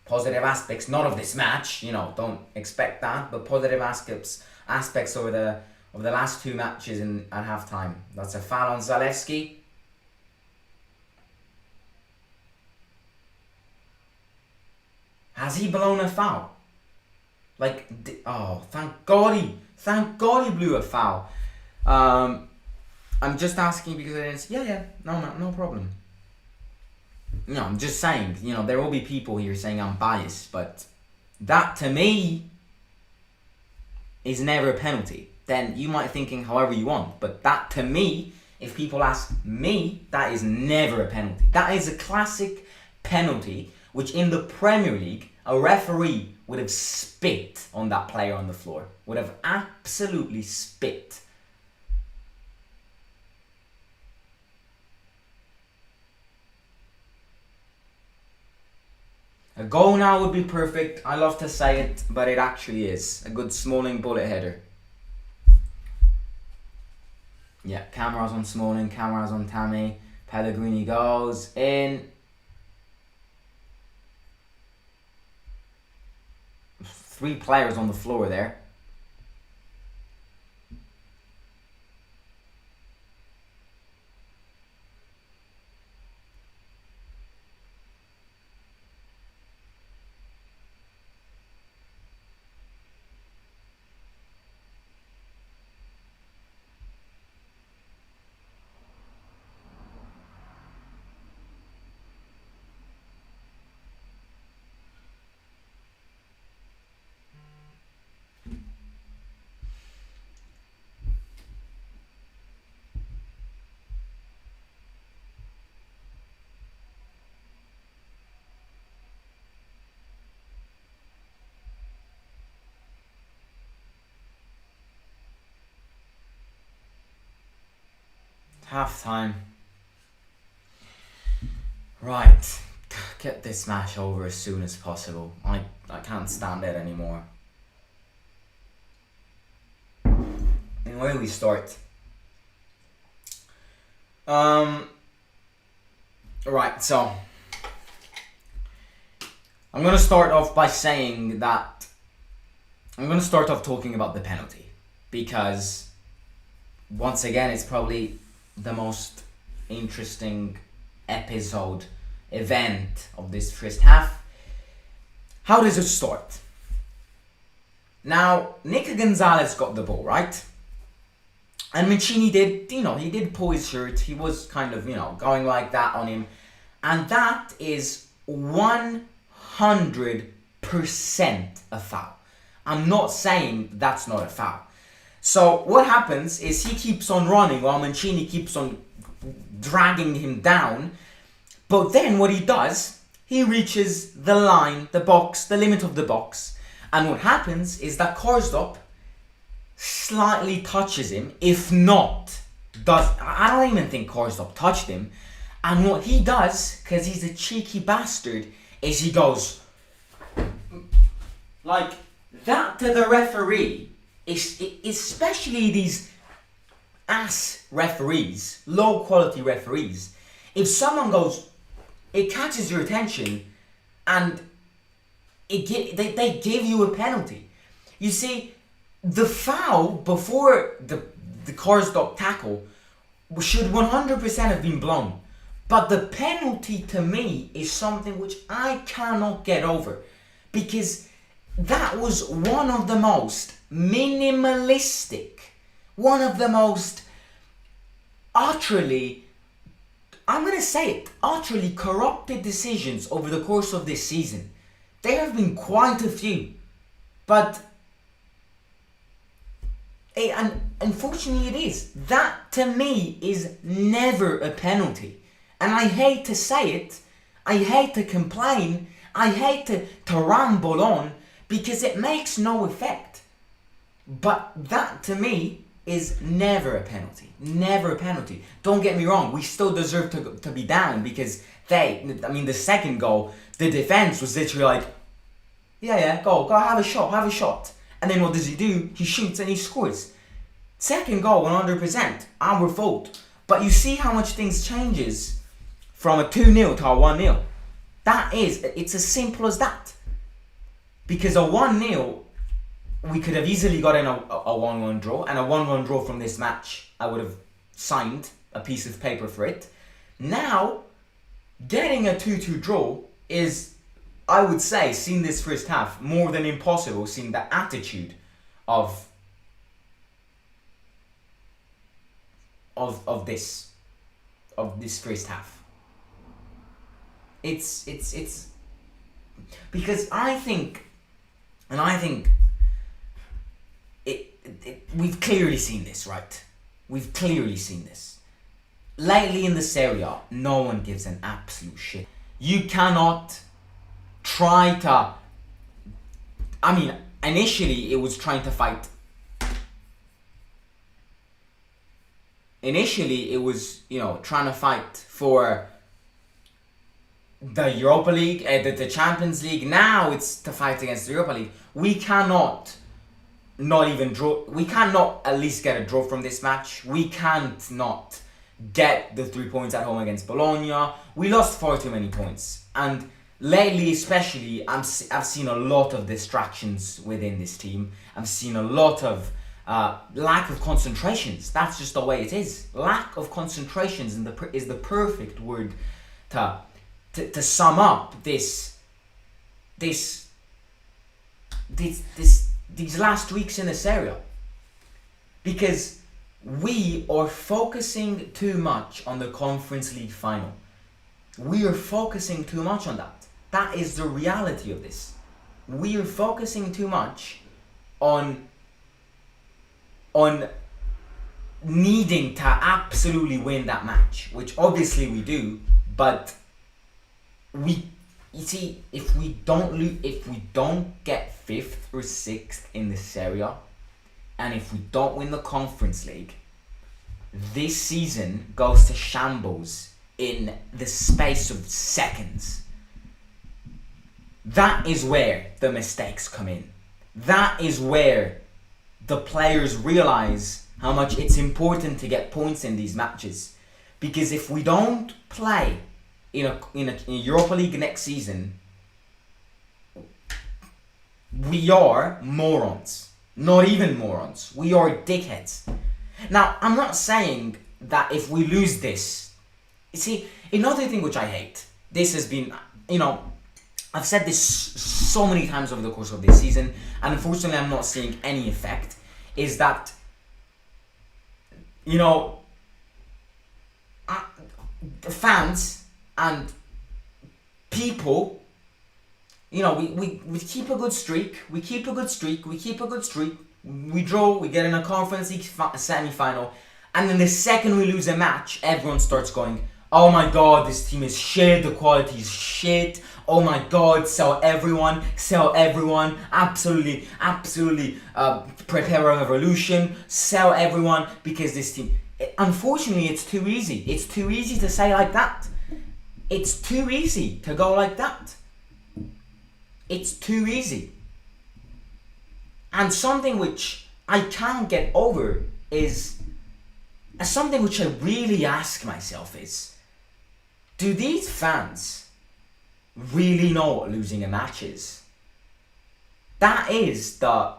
positive aspects not of this match. Don't expect that, but positive aspects over the last two matches at halftime. That's a foul on Zalewski. Has he blown a foul? Thank God he blew a foul. I'm just asking because I didn't see. Yeah, no problem. No, I'm just saying, there will be people here saying I'm biased, but that to me is never a penalty. Then you might be thinking however you want, but that to me, if people ask me, that is never a penalty. That is a classic penalty, which in the Premier League, a referee would have spit on that player on the floor. Would have absolutely spit. A goal now would be perfect. I love to say it, but it actually is. A good Smalling bullet header. Yeah, cameras on Smalling, cameras on Tammy. Pellegrini goes in. 3 players on the floor there. Half time. Right. Get this match over as soon as possible. I can't stand it anymore. And where do we start? Right, so I'm gonna start off by saying that I'm gonna start off talking about the penalty, because once again it's probably the most interesting event of this first half. How does it start? Now, Nico Gonzalez got the ball, right? And Mancini did, he did pull his shirt. He was kind of, going like that on him. And that is 100% a foul. I'm not saying that's not a foul. So what happens is he keeps on running while Mancini keeps on dragging him down. But then what he does, he reaches the line, the box, the limit of the box. And what happens is that Karsdorp slightly touches him, if not, I don't even think Karsdorp touched him. And what he does, because he's a cheeky bastard, is he goes like that to the referee. Especially these ass referees, low quality referees. If someone goes, it catches your attention, and they give you a penalty. You see, the foul before the Karsdorp tackle should 100% have been blown. But the penalty to me is something which I cannot get over. Because that was one of the most minimalistic, one of the most utterly, I'm going to say it, utterly corrupted decisions over the course of this season. There have been quite a few. But and unfortunately it is. That to me is never a penalty. And I hate to say it, I hate to complain, I hate to ramble on, because it makes no effect. But that to me is never a penalty. Never a penalty. Don't get me wrong, we still deserve to be down, because the second goal, the defense was literally like, go have a shot. And then what does he do? He shoots and he scores. Second goal, 100%, our fault. But you see how much things changes from a 2-0 to a 1-0. It's as simple as that. Because a 1-0, we could have easily gotten a 1-1 draw, and a 1-1 draw from this match, I would have signed a piece of paper for it. Now, getting a 2-2 draw is, I would say, seeing this first half, more than impossible, seeing the attitude of this first half. It's because I think we've clearly seen this, right? We've clearly seen this. Lately in the Serie, no one gives an absolute shit. You cannot try to... initially it was trying to fight. Initially it was, trying to fight for the Europa League, the Champions League. Now it's to fight against the Europa League. We cannot not even draw. We cannot at least get a draw from this match. We can't not get the 3 points at home against Bologna. We lost far too many points. And lately especially, I've seen a lot of distractions within this team. I've seen a lot of lack of concentrations. That's just the way it is. Lack of concentrations is the perfect word to sum up these last weeks in this area. Because we are focusing too much on the Conference League final. We are focusing too much on that. That is the reality of this. We are focusing too much on needing to absolutely win that match, which obviously we do, but if we don't get 5th or 6th in the Serie, and if we don't win the Conference League, this season goes to shambles in the space of seconds. That is where the mistakes come in. That is where the players realize how much it's important to get points in these matches. Because if we don't play in a Europa League next season, we are morons. Not even morons. We are dickheads. Now, I'm not saying that if we lose this... You see, another thing which I hate, this has been, I've said this so many times over the course of this season, and unfortunately I'm not seeing any effect, is that you know, fans and people, we keep a good streak, we draw, we get in a Conference League semi-final, and then the second we lose a match, everyone starts going, oh my god, this team is shit, the quality is shit, oh my god, sell everyone, absolutely, prepare a revolution, sell everyone, because this team, unfortunately, it's too easy to say like that. It's too easy to go like that. It's too easy. And something which I can't get over is, something which I really ask myself is, do these fans really know what losing a match is? That is the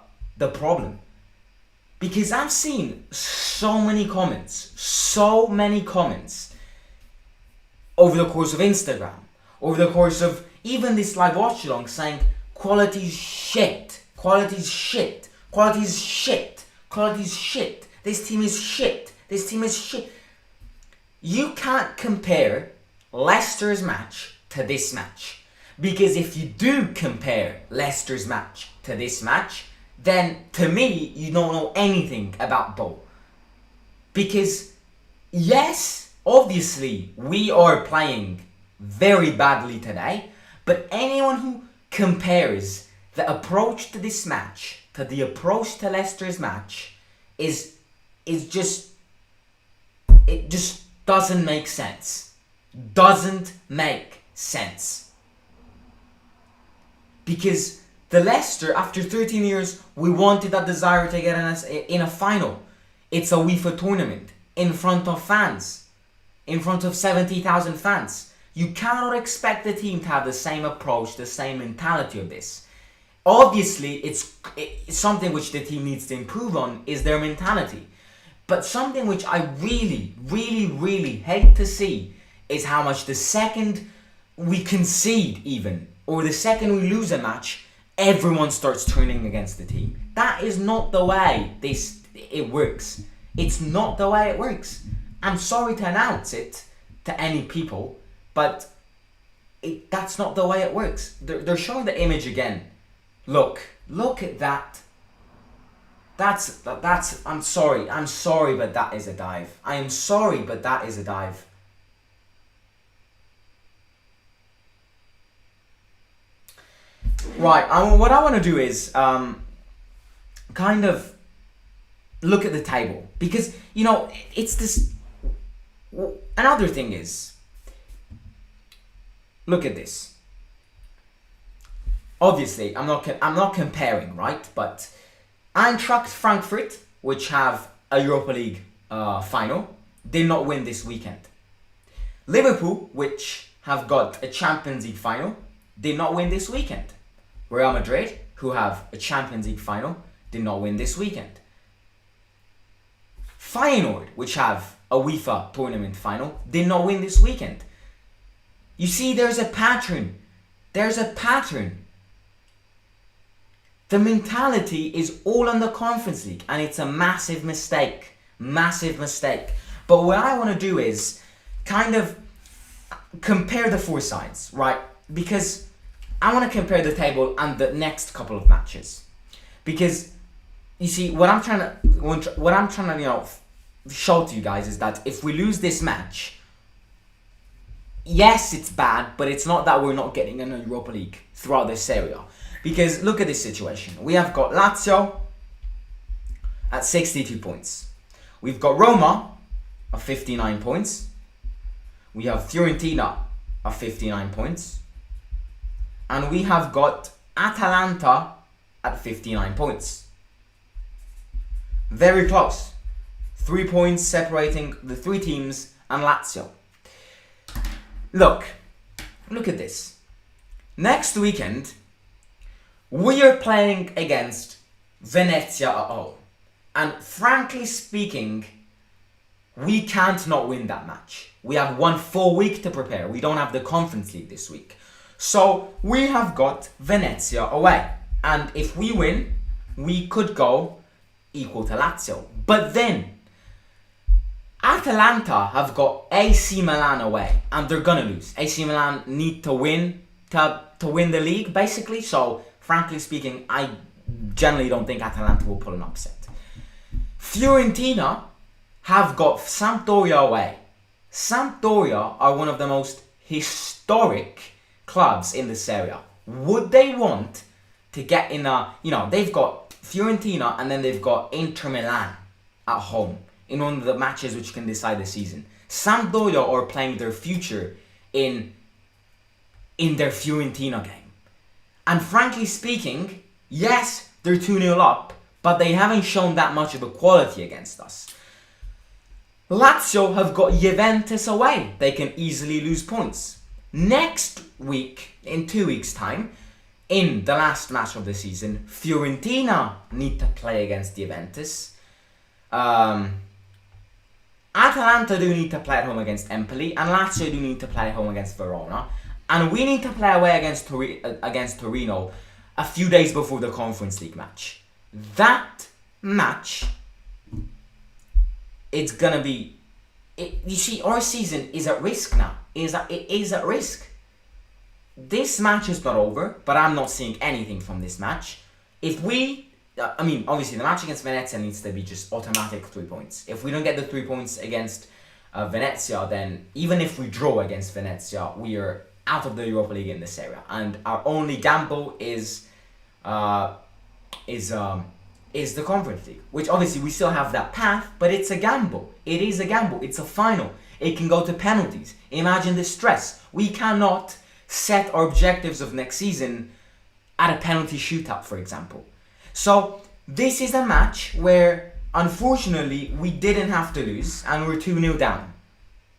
problem. Because I've seen so many comments over the course of Instagram, over the course of even this live watch along, saying quality's shit, this team is shit. You can't compare Leicester's match to this match, because if you do compare Leicester's match to this match, then to me you don't know anything about ball. Because yes, obviously we are playing very badly today, but anyone who compares the approach to this match to the approach to Leicester's match is just, it just doesn't make sense. Because the Leicester, after 13 years, we wanted that desire to get in a final. It's a UEFA tournament in front of fans, in front of 70,000 fans. You cannot expect the team to have the same approach, the same mentality of this. Obviously, it's something which the team needs to improve on is their mentality. But something which I really hate to see is how much the second we concede even, or the second we lose a match, everyone starts turning against the team. That is not the way it works. It's not the way it works. I'm sorry to announce it to any people, but that's not the way it works. They're showing the image again. Look at that. That's. I'm sorry, but that is a dive. I am sorry, but that is a dive. Right. What I want to do is kind of look at the table, because it's this. Another thing is, look at this. Obviously, I'm not comparing, right? But Eintracht Frankfurt, which have a Europa League final, did not win this weekend. Liverpool, which have got a Champions League final, did not win this weekend. Real Madrid, who have a Champions League final, did not win this weekend. Feyenoord, which have a UEFA tournament final, did not win this weekend. You see, there's a pattern. The mentality is all on the Conference League, and it's a massive mistake. But what I want to do is kind of compare the four sides, right? Because I want to compare the table and the next couple of matches. Because you see, what I'm trying to show to you guys is that if we lose this match, yes, it's bad, but it's not that we're not getting in a Europa League throughout this Serie. Because look at this situation. We have got Lazio at 62 points. We've got Roma at 59 points. We have Fiorentina at 59 points. And we have got Atalanta at 59 points. Very close. 3 points separating the three teams and Lazio. Look at this. Next weekend, we are playing against Venezia at home. And frankly speaking, we can't not win that match. We have 1 full week to prepare. We don't have the Conference League this week. So we have got Venezia away. And if we win, we could go equal to Lazio. But then, Atalanta have got AC Milan away, and they're gonna lose. AC Milan need to win to win the league, basically. So, frankly speaking, I generally don't think Atalanta will pull an upset. Fiorentina have got Sampdoria away. Sampdoria are one of the most historic clubs in the Serie. Would they want to get in a, they've got Fiorentina and then they've got Inter Milan at home in one of the matches which can decide the season. Sampdoria are playing their future in their Fiorentina game. And frankly speaking, yes, they're 2-0 up, but they haven't shown that much of a quality against us. Lazio have got Juventus away. They can easily lose points. Next week, in 2 weeks' time, in the last match of the season, Fiorentina need to play against Juventus. Atalanta do need to play at home against Empoli, and Lazio do need to play at home against Verona. And we need to play away against Torino a few days before the Conference League match. That match, it's gonna be... you see, our season is at risk now. It is at risk. This match is not over, but I'm not seeing anything from this match. If we... obviously, the match against Venezia needs to be just automatic 3 points. If we don't get the 3 points against Venezia, then even if we draw against Venezia, we are out of the Europa League in this area. And our only gamble is the Conference League, which obviously we still have that path, but it's a gamble. It is a gamble. It's a final. It can go to penalties. Imagine the stress. We cannot set our objectives of next season at a penalty shootout, for example. So this is a match where, unfortunately, we didn't have to lose and we're 2-0 down.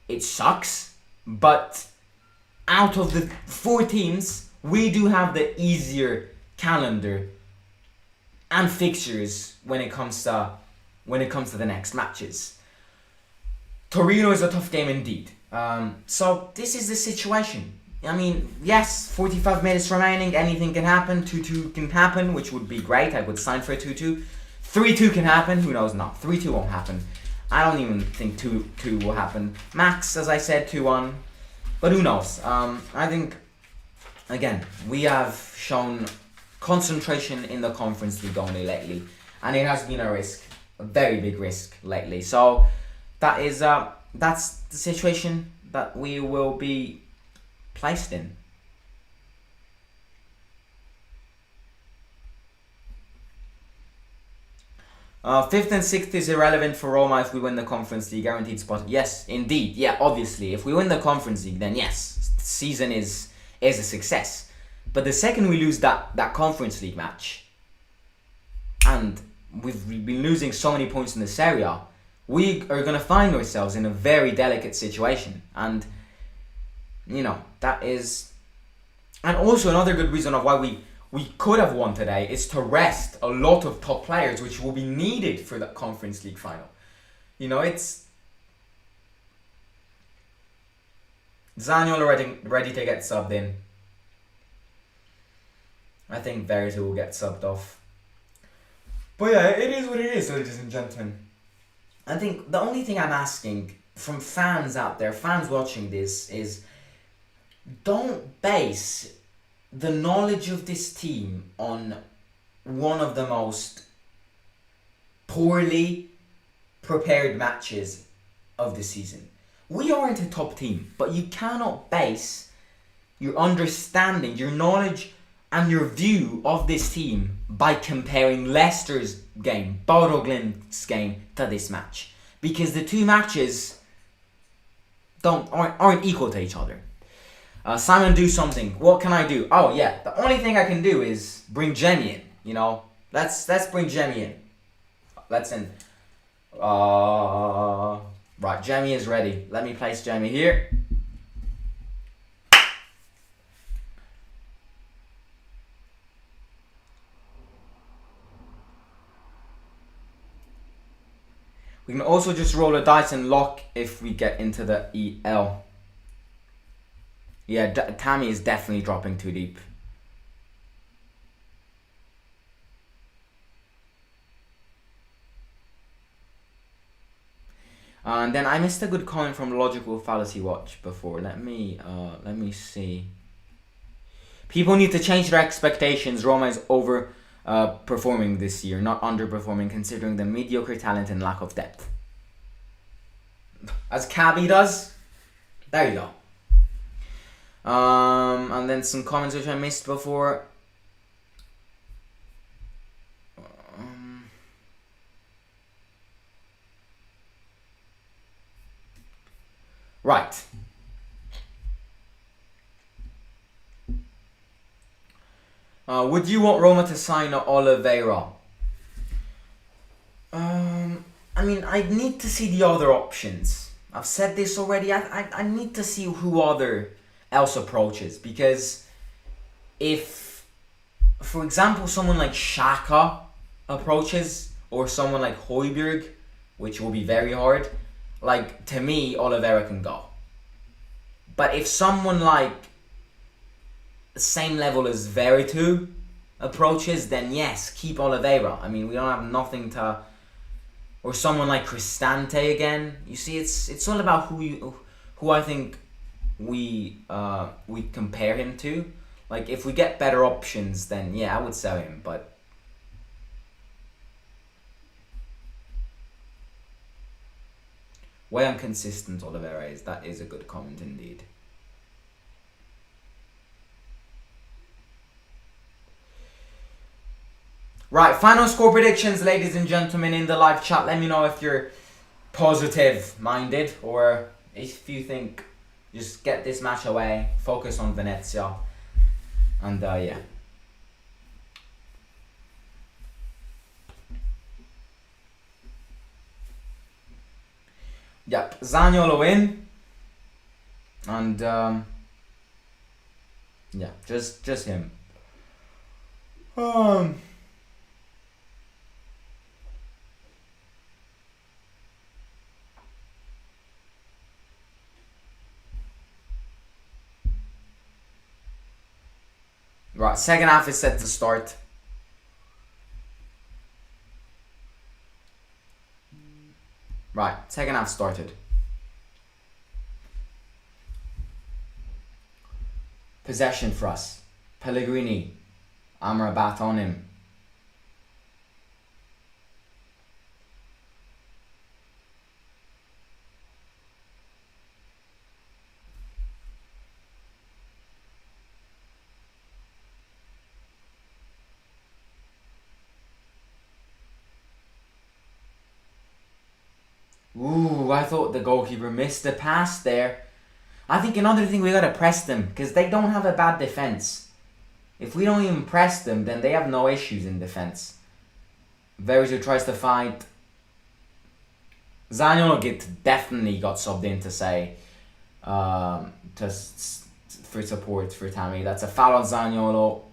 It sucks, but out of the 4 teams, we do have the easier calendar and fixtures when it comes to the next matches. Torino is a tough game indeed. So this is the situation. Yes, 45 minutes remaining, anything can happen. 2-2 can happen, which would be great. I would sign for a 2-2. 3-2 can happen, who knows? No, 3-2 won't happen. I don't even think 2-2 will happen. Max, as I said, 2-1. But who knows? I think, again, we have shown concentration in the Conference League only lately. And it has been a risk, a very big risk lately. So that's the situation that we will be placed in. Fifth and sixth is irrelevant for Roma if we win the Conference League, guaranteed spot. Yes, indeed. Yeah, obviously. If we win the Conference League, then yes, the season is a success. But the second we lose that Conference League match, and we've been losing so many points in the Serie, we are going to find ourselves in a very delicate situation. And that is... And also another good reason of why we could have won today is to rest a lot of top players, which will be needed for the Conference League final. It's... Zaniolo ready to get subbed in. I think Verity will get subbed off. But yeah, it is what it is, ladies and gentlemen. I think the only thing I'm asking from fans out there, fans watching this, is don't base the knowledge of this team on one of the most poorly prepared matches of the season. We aren't a top team, but you cannot base your understanding, your knowledge, and your view of this team by comparing Leicester's game, Bodo Glimt's game, to this match. Because the two matches aren't equal to each other. Simon, do something. What can I do? Oh yeah, the only thing I can do is bring Jemmy in. Let's bring Jemmy in. Let's in. Right, Jemmy is ready. Let me place Jemmy here. We can also just roll a dice and lock if we get into the EL. Yeah, Tammy is definitely dropping too deep. And then I missed a good comment from Logical Fallacy Watch before. Let me see. People need to change their expectations. Roma is over performing this year, not underperforming, considering the mediocre talent and lack of depth. As Cabby does. There you go. And then some comments which I missed before. Right. Would you want Roma to sign Oliveira? I mean, I need to see the other options. I've said this already. I need to see who else approaches, because if, for example, someone like Xhaka approaches, or someone like Højbjerg, which will be very hard, like, to me, Oliveira can go. But if someone like the same level as Veretout approaches, then yes, keep Oliveira. I mean, we don't have nothing to... Or someone like Cristante again. You see, it's all about who I think we compare him to. Like, if we get better options, then yeah, I would sell him. But way inconsistent Oliveira is. That is a good comment indeed. Right, final score predictions, ladies and gentlemen, in the live chat. Let me know if you're positive-minded, or if you think just get this match away, focus on Venezia, and yeah. Yep, Zaniolo in, and yeah, just him. Right, second half is set to start. Right, second half started. Possession for us. Pellegrini. Amrabat on him. Ooh, I thought the goalkeeper missed the pass there. I think another thing, we gotta press them, because they don't have a bad defense. If we don't even press them, then they have no issues in defense. Veretout tries to fight. Zaniolo definitely got subbed in to say, for support for Tammy. That's a foul on Zaniolo.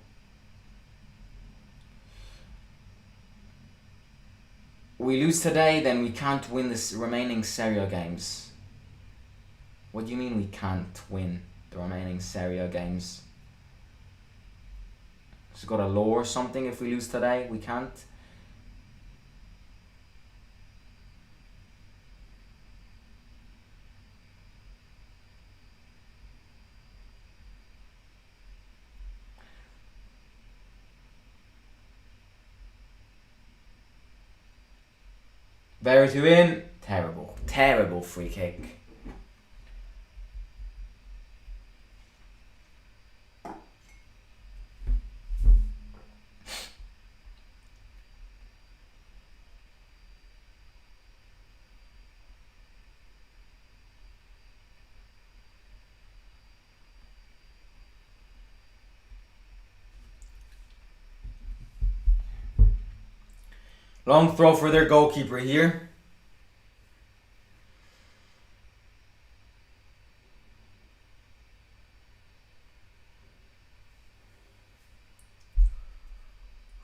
We lose today, then we can't win the remaining Serie games. What do you mean we can't win the remaining Serie games? It's got a law or something. If we lose today, we can't. Veretout in. Terrible. Terrible free kick. Long throw for their goalkeeper here.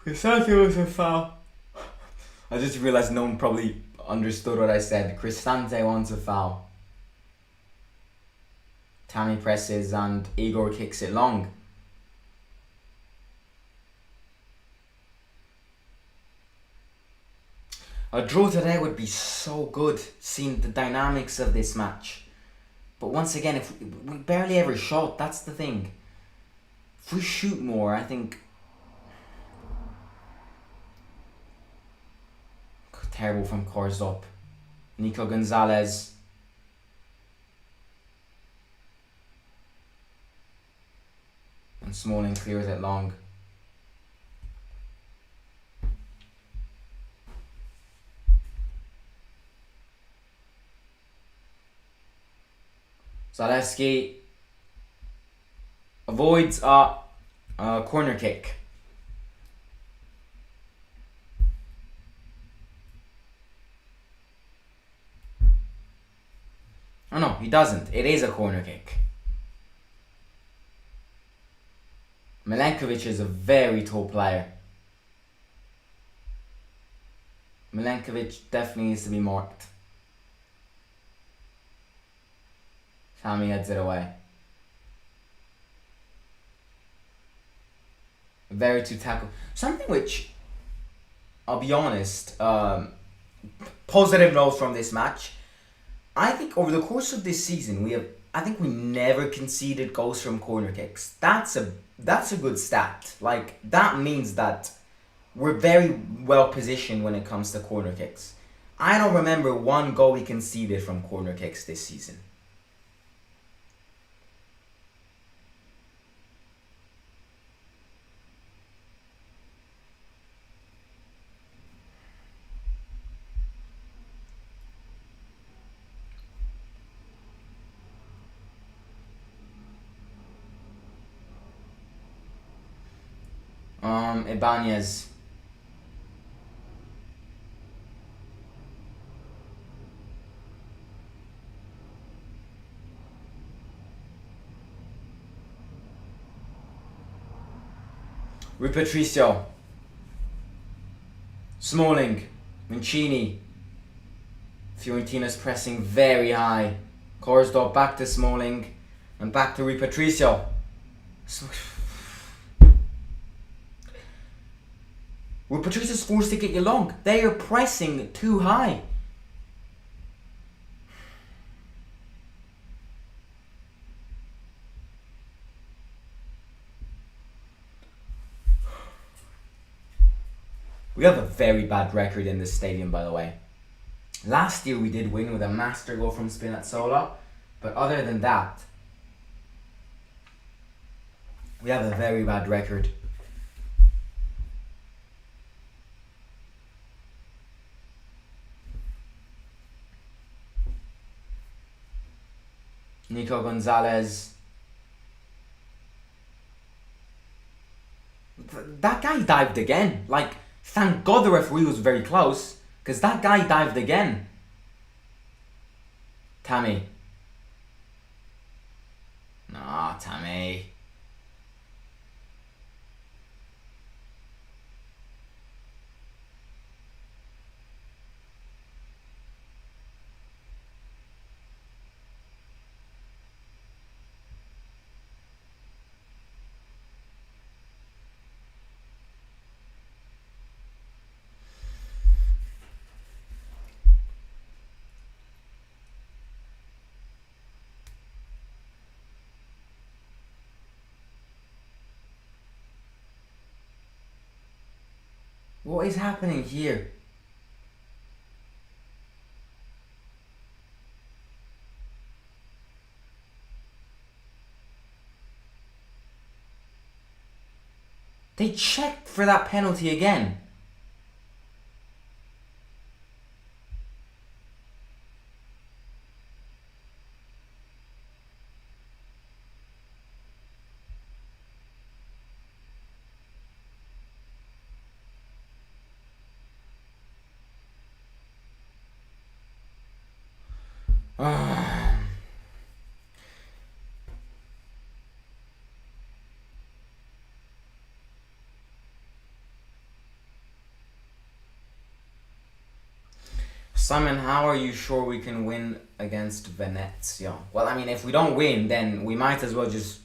Cristante was a foul. I just realized no one probably understood what I said. Cristante wants a foul. Tammy presses and Igor kicks it long. A draw today would be so good, seeing the dynamics of this match. But once again, if we barely ever shot, that's the thing. If we shoot more, I think... Terrible from Korzop. Nico Gonzalez. And Smalling clears it long. Zalewski avoids a corner kick. Oh no, he doesn't. It is a corner kick. Milenkovic is a very tall player. Milenkovic definitely needs to be marked. Tammy heads it away. Very to tackle. Something which, I'll be honest, positive notes from this match. I think over the course of this season, I think we never conceded goals from corner kicks. That's a good stat. Like, that means that we're very well positioned when it comes to corner kicks. I don't remember one goal we conceded from corner kicks this season. Ibanez. Rui Patricio. Smalling. Mancini. Fiorentina's pressing very high. Korsdorp back to Smalling. And back to Rui Patricio. Rui Patricio's forced to kick it long. They are pressing too high. We have a very bad record in this stadium, by the way. Last year we did win with a master goal from Spinazzola, but other than that, we have a very bad record. Nico Gonzalez. That guy dived again. Like, thank God the referee was very close, because that guy dived again. Tammy. Nah, Tammy. What is happening here? They checked for that penalty again. Simon, how are you sure we can win against Venezia? Well, I mean, if we don't win, then we might as well just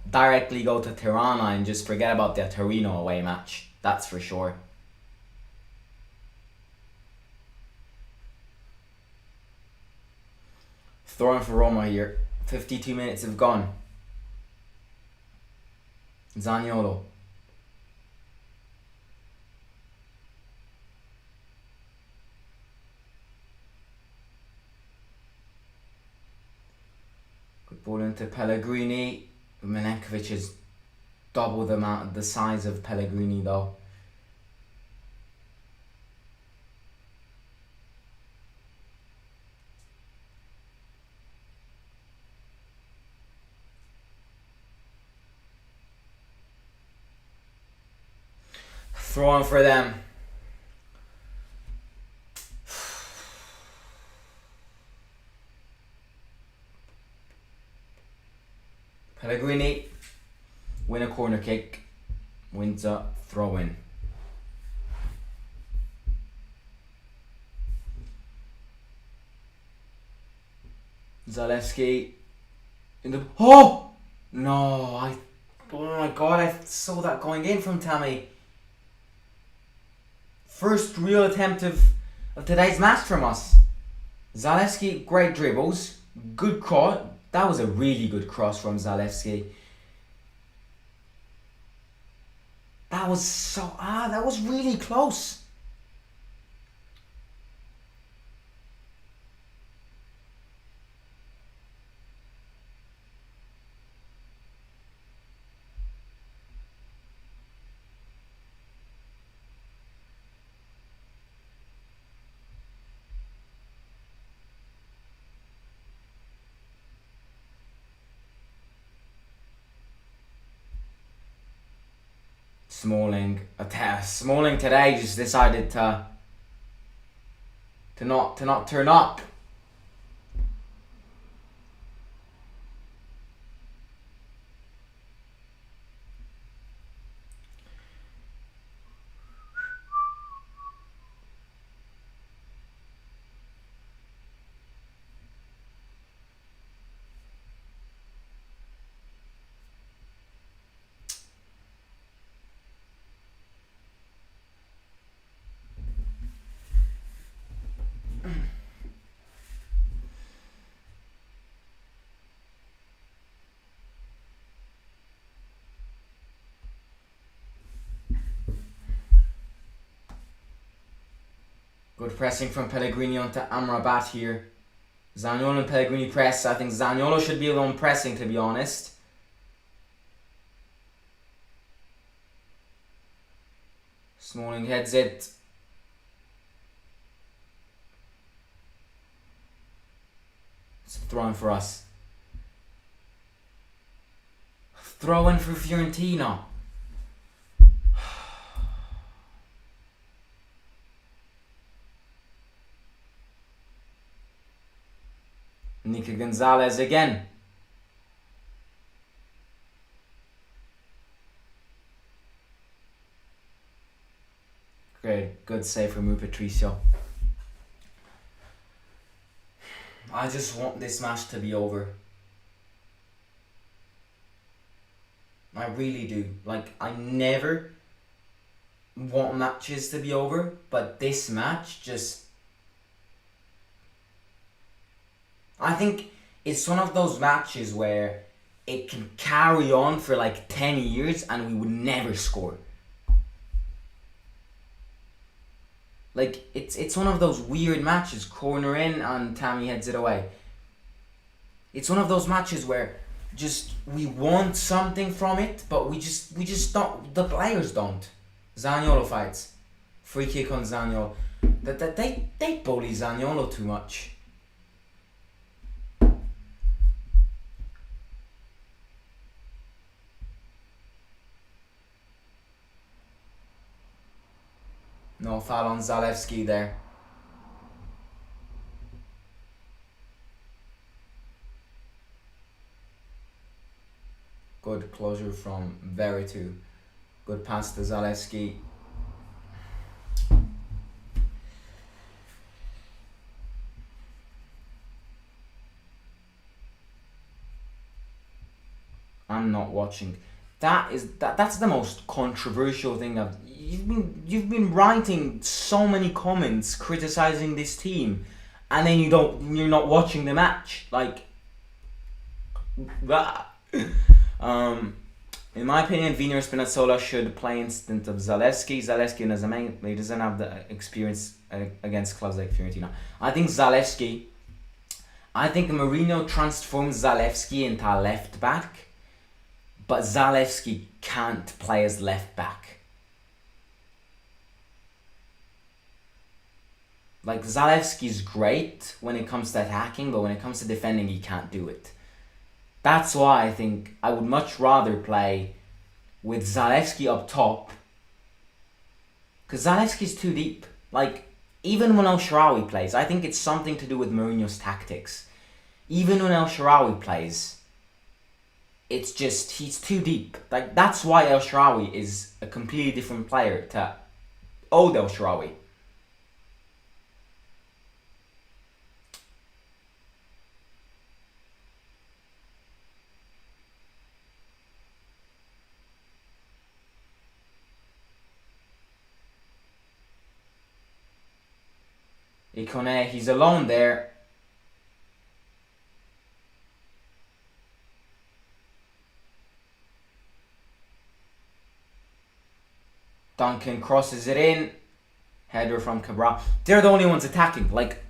directly go to Tirana and just forget about the Torino away match. That's for sure. Throwing for Roma here. 52 minutes have gone. Zaniolo. Good ball into Pellegrini. Milenkovic is double the size of Pellegrini though. Throwing for them. Pellegrini, win a corner kick, wins a throw in. Zalewski in the oh my god, I saw that going in from Tammy. First real attempt of today's match from us. Zalewski, great dribbles, good cross. That was a really good cross from Zalewski. That was really close. Smalling today just decided to not turn up. Good pressing from Pellegrini onto Amrabat here. Zaniolo and Pellegrini press. I think Zaniolo should be the one pressing, to be honest. Smalling heads it. It's a throw in for us. Throw in for Fiorentina. Nico Gonzalez again. Great, good save from Patricio. I just want this match to be over. I really do. Like, I never want matches to be over, but this match just... I think it's one of those matches where it can carry on for like 10 years and we would never score. Like, it's one of those weird matches, corner in and Tammy heads it away. It's one of those matches where just we want something from it, but we just don't, the players don't. Zaniolo fights. Free kick on Zaniolo. They bully Zaniolo too much. No foul on Zalewski there. Good closure from Veritu. Good pass to Zalewski. I'm not watching. That's the most controversial thing you've been writing so many comments criticizing this team, and then you're not watching the match. Like, in my opinion, Viner Spinazzola should play instead of Zalewski. Zalewski he doesn't have the experience against clubs like Fiorentina. I think Mourinho transformed Zalewski into a left back, but Zalewski can't play as left back. Like, Zalewski's great when it comes to attacking, but when it comes to defending, he can't do it. That's why I think I would much rather play with Zalewski up top, because Zalewski's too deep. Like, even when El Shaarawy plays, I think it's something to do with Mourinho's tactics. Even when El Shaarawy plays, it's just, he's too deep. Like, that's why El Shaarawy is a completely different player to old El Shaarawy. Ikone, he's alone there. Duncan crosses it in. Header from Cabral. They're the only ones attacking. Like,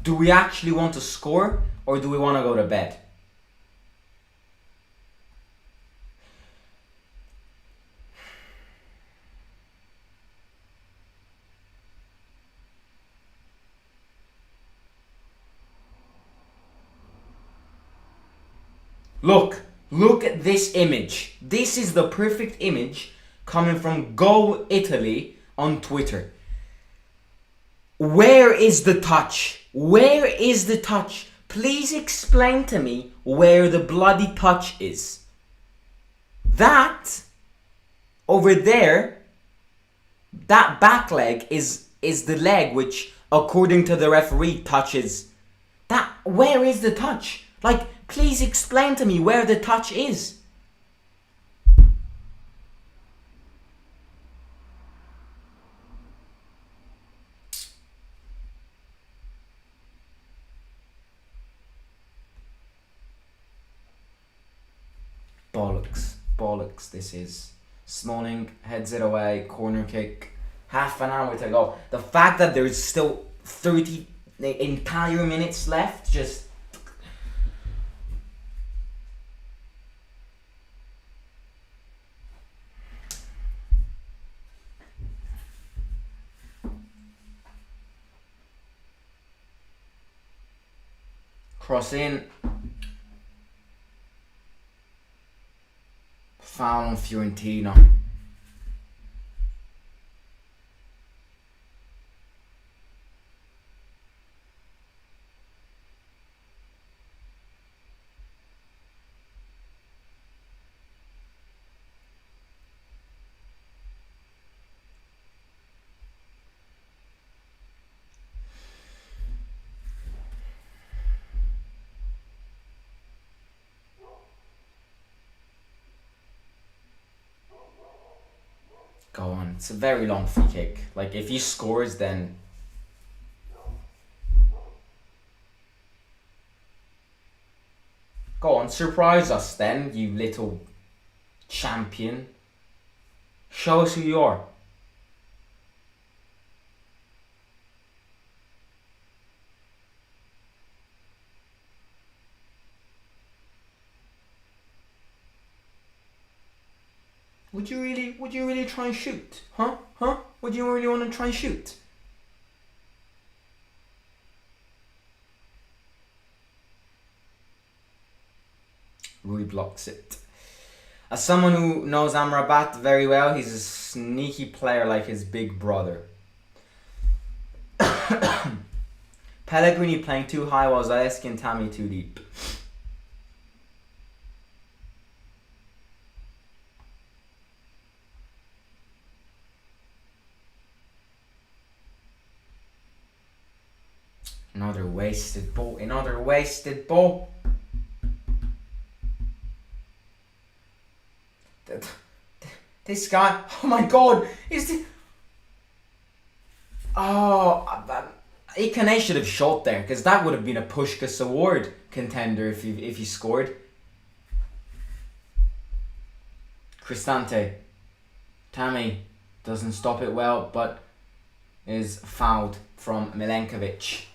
do we actually want to score, or do we want to go to bed? Look at this image. This is the perfect image coming from Go Italy on Twitter. Where is the touch? Where is the touch? Please explain to me where the bloody touch is. That over there, that back leg is the leg which, according to the referee, touches. That, where is the touch? Like, please explain to me where the touch is. Bollocks this is. Smalling heads it away, corner kick, half an hour to go. The fact that there's still 30 entire minutes left, just... Cross in. Foul on Fiorentina. Go on. It's a very long free kick. Like, if he scores, then... Go on, surprise us then, you little champion. Show us who you are. Would you really try and shoot? Huh? Would you really want to try and shoot? Rui blocks it. As someone who knows Amrabat very well, he's a sneaky player like his big brother. Pellegrini playing too high while Zalewski and Tammy too deep. Another wasted ball. This guy, oh my god, Ikane should have shot there, because that would have been a Puskás Award contender if he scored. Cristante. Tammy doesn't stop it well, but is fouled from Milenkovic.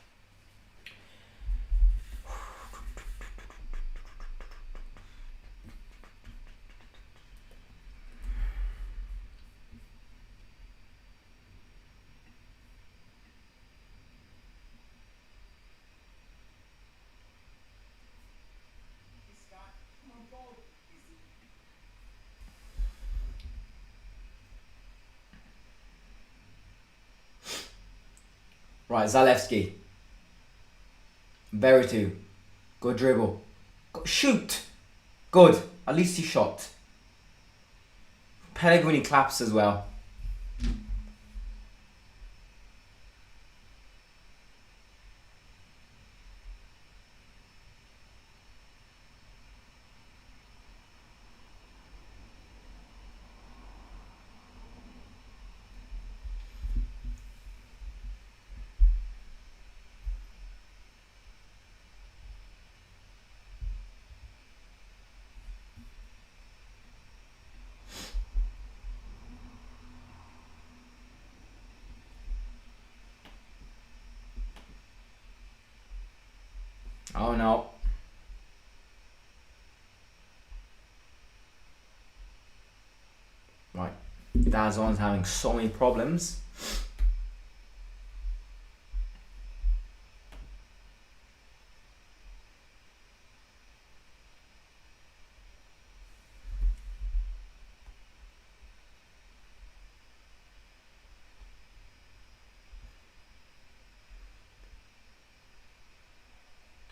Right, Zalewski. Beretu. Good dribble. Shoot! Good. At least he shot. Pellegrini claps as well. Oh no. Right. Dazon's having so many problems.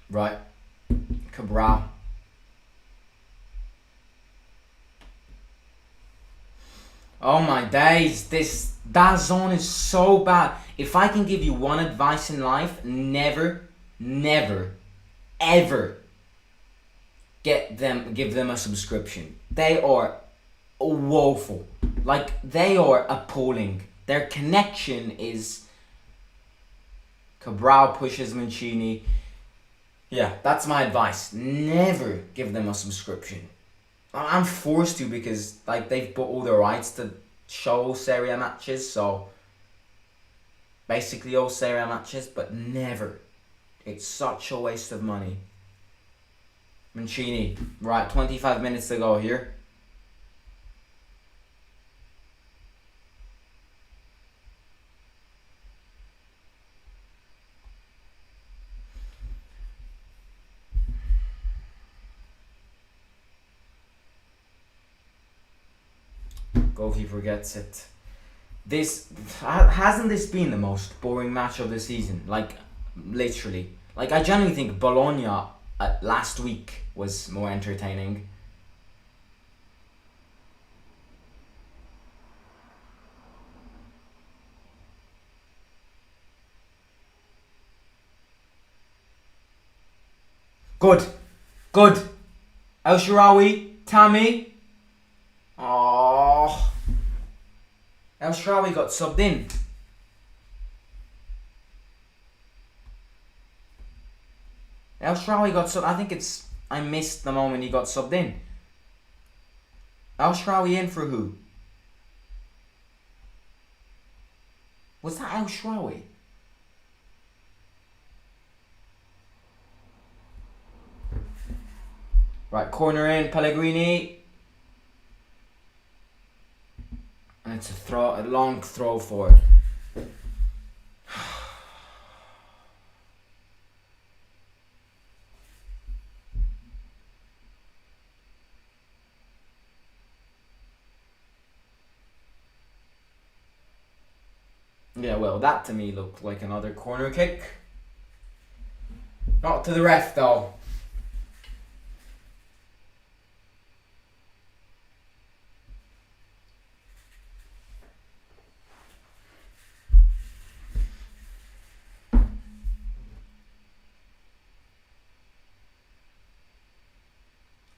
Right. Cabral. Oh my days, that zone is so bad. If I can give you one advice in life, never, ever give them a subscription. They are woeful. Like, they are appalling. Their connection is... Cabral pushes Mancini. Yeah, that's my advice. Never give them a subscription. I'm forced to, because like they've bought all the rights to show Serie matches, so basically all Serie matches, but never. It's such a waste of money. Mancini, right, 25 minutes to go here. Goalkeeper gets it. Hasn't this been the most boring match of the season? Like, literally. Like, I genuinely think Bologna last week was more entertaining. Good. El Shaarawy, Tammy. Oh, El Shaarawy got subbed in. El Shaarawy got subbed. I think I missed the moment he got subbed in. El Shaarawy in for who? Was that El Shaarawy? Right, corner in, Pellegrini. And it's a long throw forward. Yeah, well, that to me looked like another corner kick. Not to the ref, though.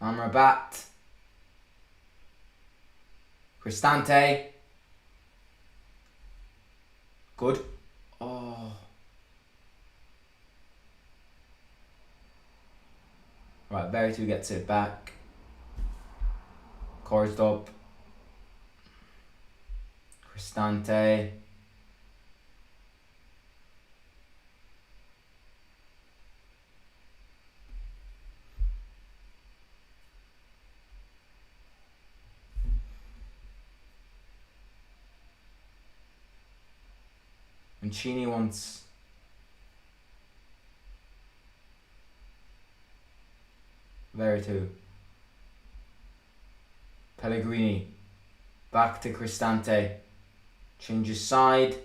Amrabat. Cristante. Good. Oh. Right, Veretout gets it back. Korzdop. Cristante. Mancini wants Veretout. Pellegrini. Back to Cristante. Changes side.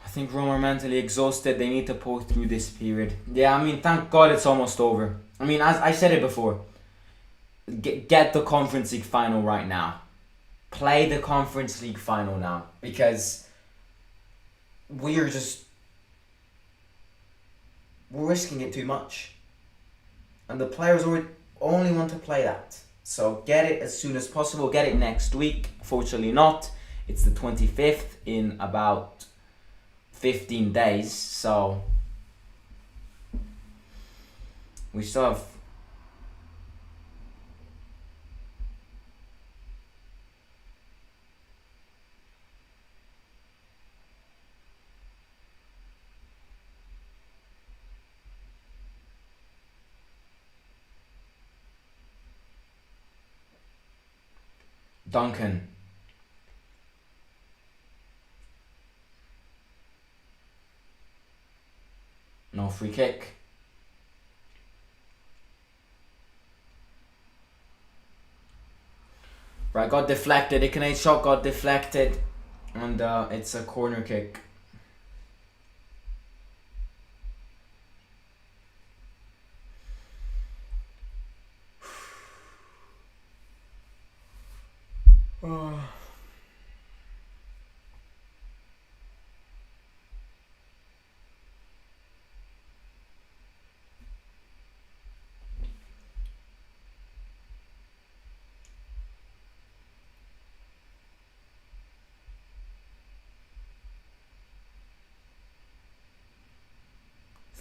I think Roma are mentally exhausted. They need to pull through this period. Yeah, I mean, thank God it's almost over. I mean, as I said it before, get the Conference League final right now. Play the Conference League final now. Because we're risking it too much. And the players only want to play that. So get it as soon as possible. Get it next week. Fortunately not. It's the 25th in about 15 days, so we still have Duncan. No free kick. Right, got deflected. Ikane's shot got deflected. And it's a corner kick.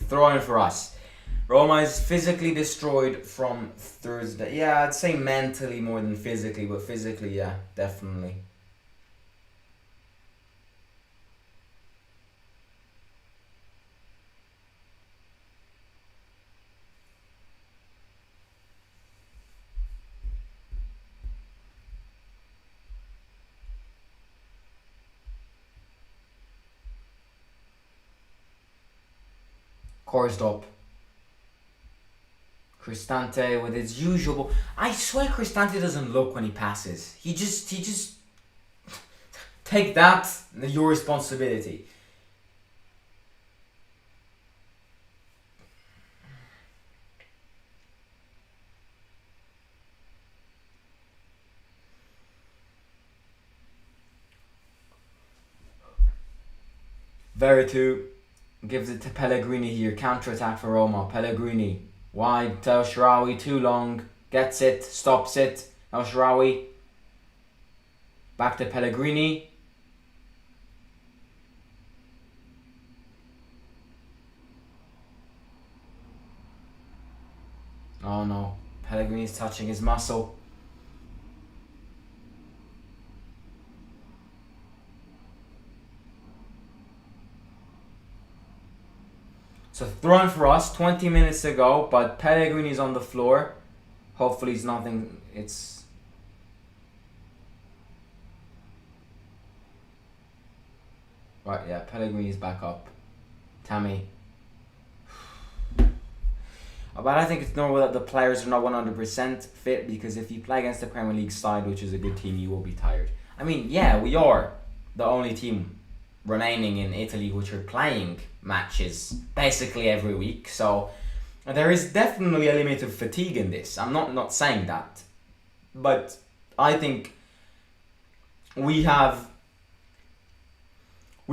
Throw in for us. Roma is physically destroyed from Thursday. Yeah, I'd say mentally more than physically, but physically, yeah, definitely. Korzdop. Cristante with his usual. I swear Cristante doesn't look when he passes. He just take that. Your responsibility. Veretout gives it to Pellegrini here. Counter-attack for Roma. Pellegrini. Wide to El Shaarawy. Too long. Gets it. Stops it. El Shaarawy. Back to Pellegrini. Oh no. Pellegrini's touching his muscle. So thrown for us 20 minutes ago, but Pellegrini's on the floor. Hopefully it's nothing. It's right. Yeah, Pellegrini's back up. Tammy. But I think it's normal that the players are not 100% fit, because if you play against the Premier League side, which is a good team, you will be tired. I mean, yeah, we are the only team remaining in Italy which are playing matches basically every week, so there is definitely a limit of fatigue in this. I'm not saying that, but I think we have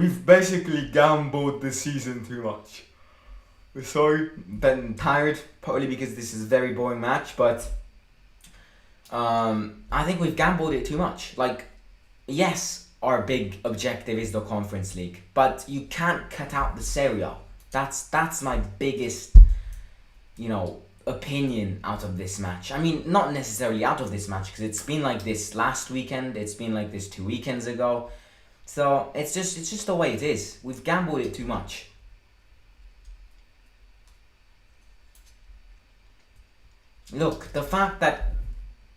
We've basically gambled the season too much. We're sorry. Been tired, probably because this is a very boring match, but I think we've gambled it too much. Like, yes, our big objective is the Conference League, but you can't cut out the Serie. That's my biggest, opinion out of this match. I mean, not necessarily out of this match, because it's been like this last weekend. It's been like this 2 weekends ago. So it's just the way it is. We've gambled it too much. Look, the fact that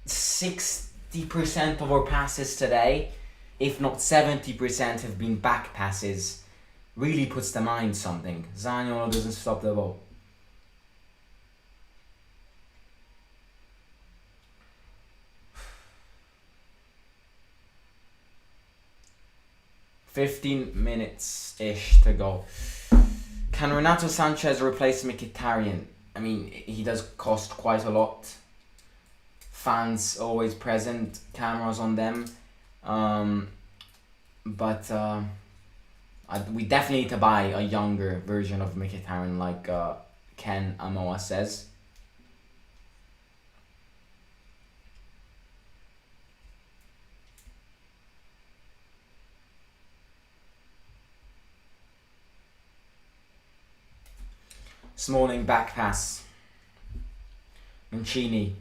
60% of our passes today, if not 70%, have been back passes, really puts the mind something. Zaniolo doesn't stop the ball. $15-minutes-ish to go. Can Renato Sanchez replace Mkhitaryan? I mean, he does cost quite a lot. Fans always present, cameras on them. But we definitely need to buy a younger version of Mkhitaryan, like Ken Amoa says. Smalling back pass. Mancini.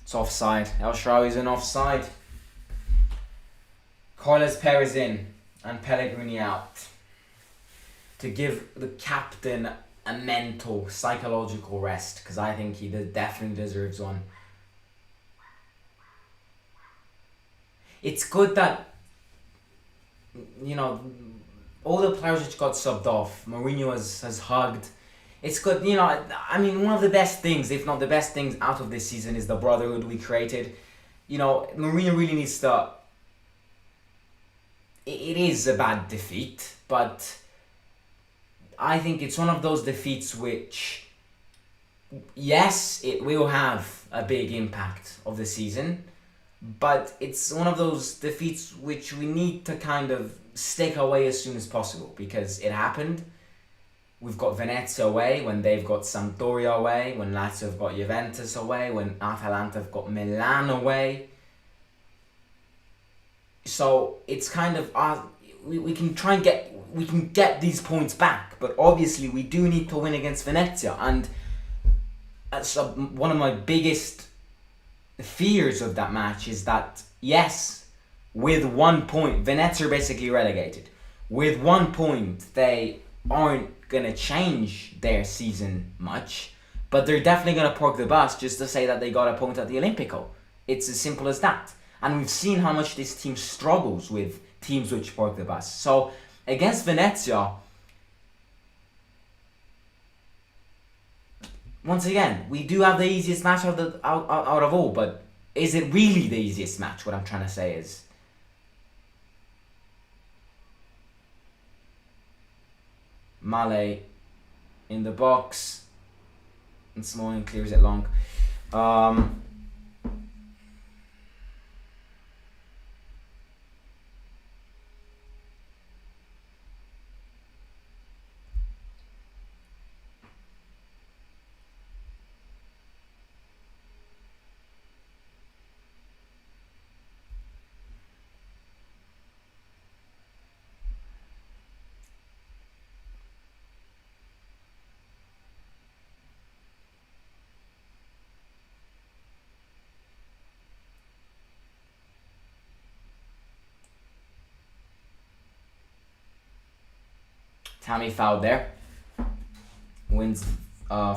It's offside. El Shaarawy's an offside. Carlos Perez in and Pellegrini out to give the captain a mental, psychological rest, because I think he definitely deserves one. It's good that, all the players which got subbed off, Mourinho has hugged. It's good, I mean, one of the best things, if not the best things out of this season is the brotherhood we created. Mourinho really needs to... It is a bad defeat, but I think it's one of those defeats which, yes, it will have a big impact of the season, but it's one of those defeats which we need to kind of stick away as soon as possible, because it happened. We've got Venezia away, when they've got Sampdoria away, when Lazio have got Juventus away, when Atalanta have got Milan away. So it's kind of we can try and get these points back, but obviously we do need to win against Venezia, and that's one of my biggest fears of that match is that, yes, with 1 point, Venezia are basically relegated. With 1 point, they aren't gonna change their season much, but they're definitely gonna park the bus just to say that they got a point at the Olimpico. It's as simple as that. And we've seen how much this team struggles with teams which park the bus. So against Venezia, once again, we do have the easiest match out of all, but is it really the easiest match? What I'm trying to say is, Male in the box, and Smalling clears it long. Tammy fouled there. Wins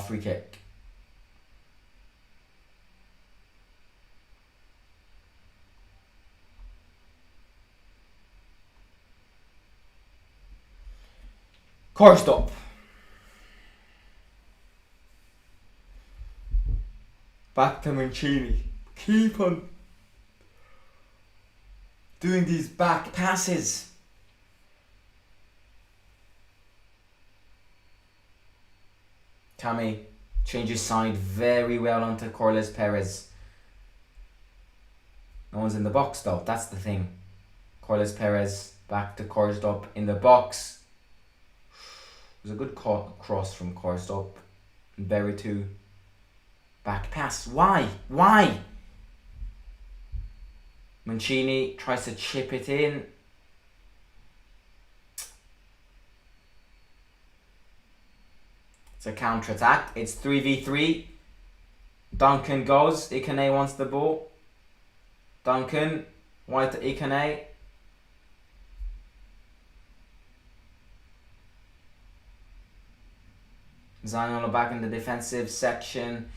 free kick. Car stop. Back to Mancini. Keep on doing these back passes. Tammy changes side very well onto Corliss Perez. No one's in the box though, that's the thing. Corliss Perez back to Korstop in the box. It was a good cross from Korstop. Berry too. Back pass. Why? Why? Mancini tries to chip it in. It's a counter-attack. It's 3v3. Duncan goes. Ikane wants the ball. Duncan. White to Ikane. Zaniolo back in the defensive section.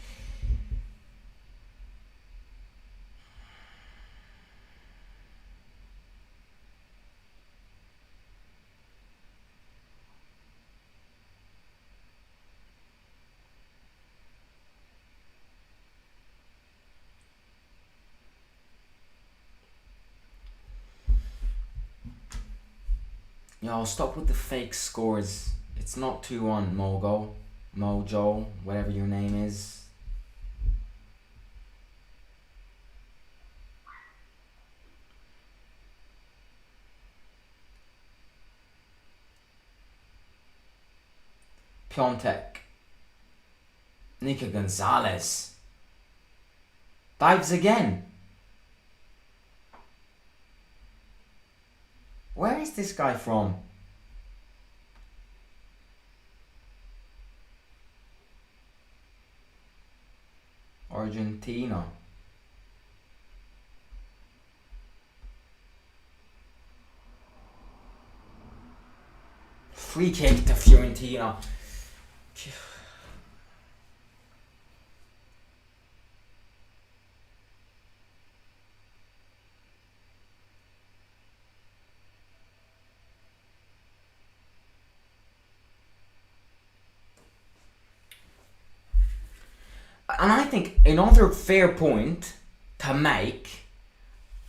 Yo, stop with the fake scores. It's not 2-1, Mojo, whatever your name is. Piontek. Nico Gonzalez. Dives again. Where is this guy from? Argentina. Free kick to Fiorentina. And I think another fair point to make,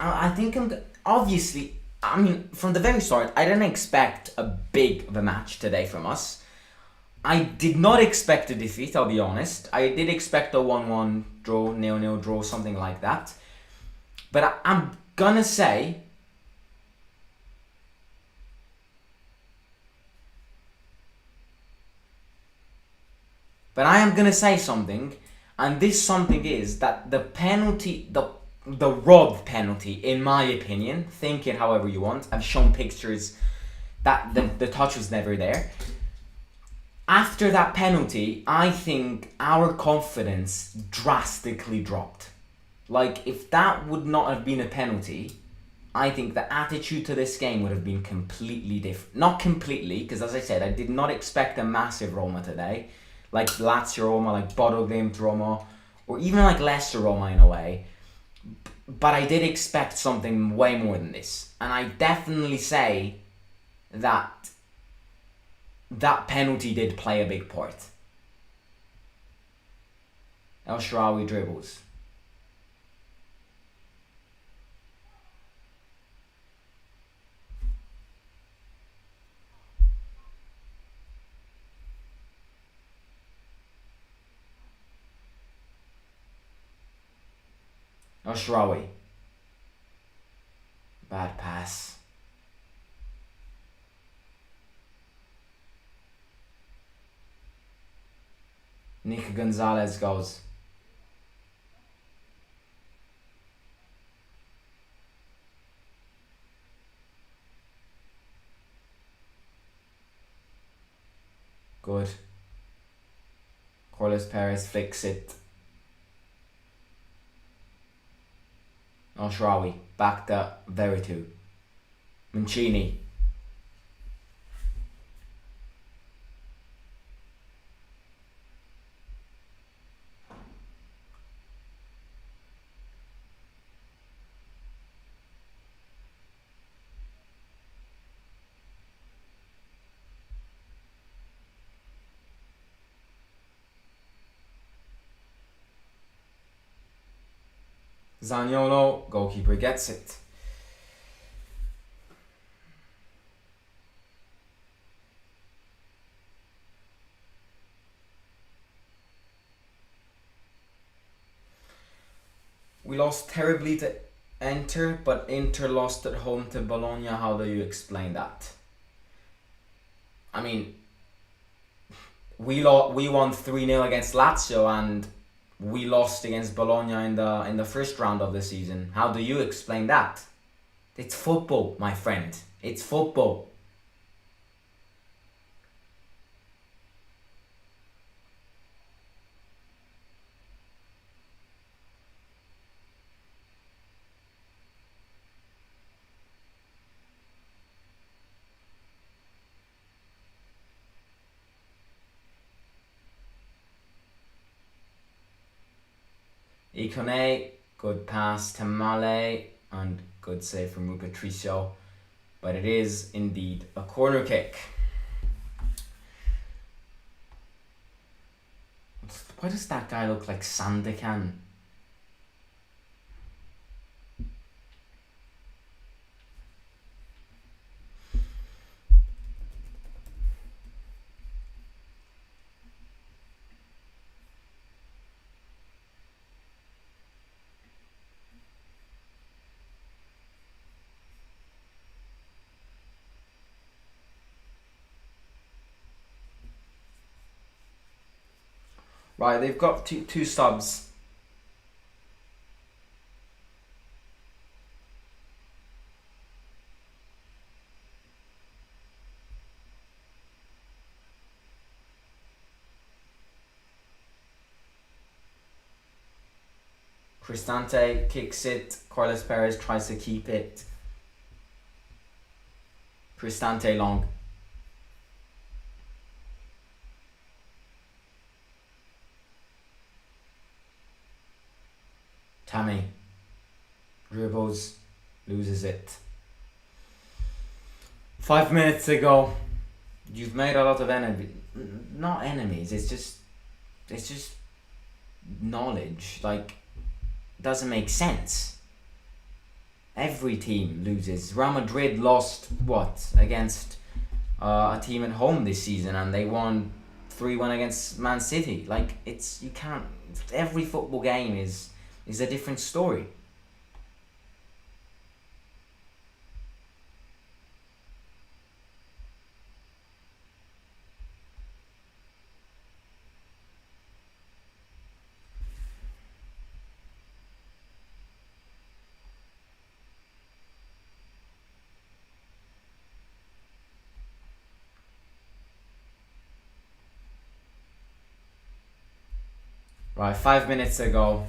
I think obviously, I mean, from the very start, I didn't expect a big of a match today from us. I did not expect a defeat, I'll be honest. I did expect a 1-1 draw, 0-0 draw, something like that. But I'm gonna say, I am gonna say something. And this something is that the penalty, the Rob penalty, in my opinion, think it however you want. I've shown pictures that the touch was never there. After that penalty, I think our confidence drastically dropped. Like, if that would not have been a penalty, I think the attitude to this game would have been completely different. Not completely, because as I said, I did not expect a massive Roma today. Like Lazio Roma, like Bodo Glimt Roma, or even like Leicester Roma in a way. But I did expect something way more than this. And I definitely say that that penalty did play a big part. El Shaarawy dribbles. El Shaarawy. Bad pass. Nico Gonzalez goes. Good. Corliss Perez flicks it. El Shaarawy, back to Veretout. Mancini. Zaniolo, goalkeeper gets it. We lost terribly to Inter, but Inter lost at home to Bologna. How do you explain that? I mean, we won 3-0 against Lazio and we lost against Bologna in the first round of the season. How do you explain that? It's football, my friend. It's football. Ikone, good pass to Male, and good save from Rui Patricio. But it is indeed a corner kick. Why does that guy look like Sandakan? Right, they've got two subs. Cristante kicks it. Carlos Perez tries to keep it. Cristante long. Tammy dribbles, loses it. 5 minutes to go. You've made a lot of not enemies. It's just knowledge. Like, doesn't make sense. Every team loses. Real Madrid lost against a team at home this season, and they won 3-1 against Man City. Like, you can't. Every football game is a different story. Right, 5 minutes to go.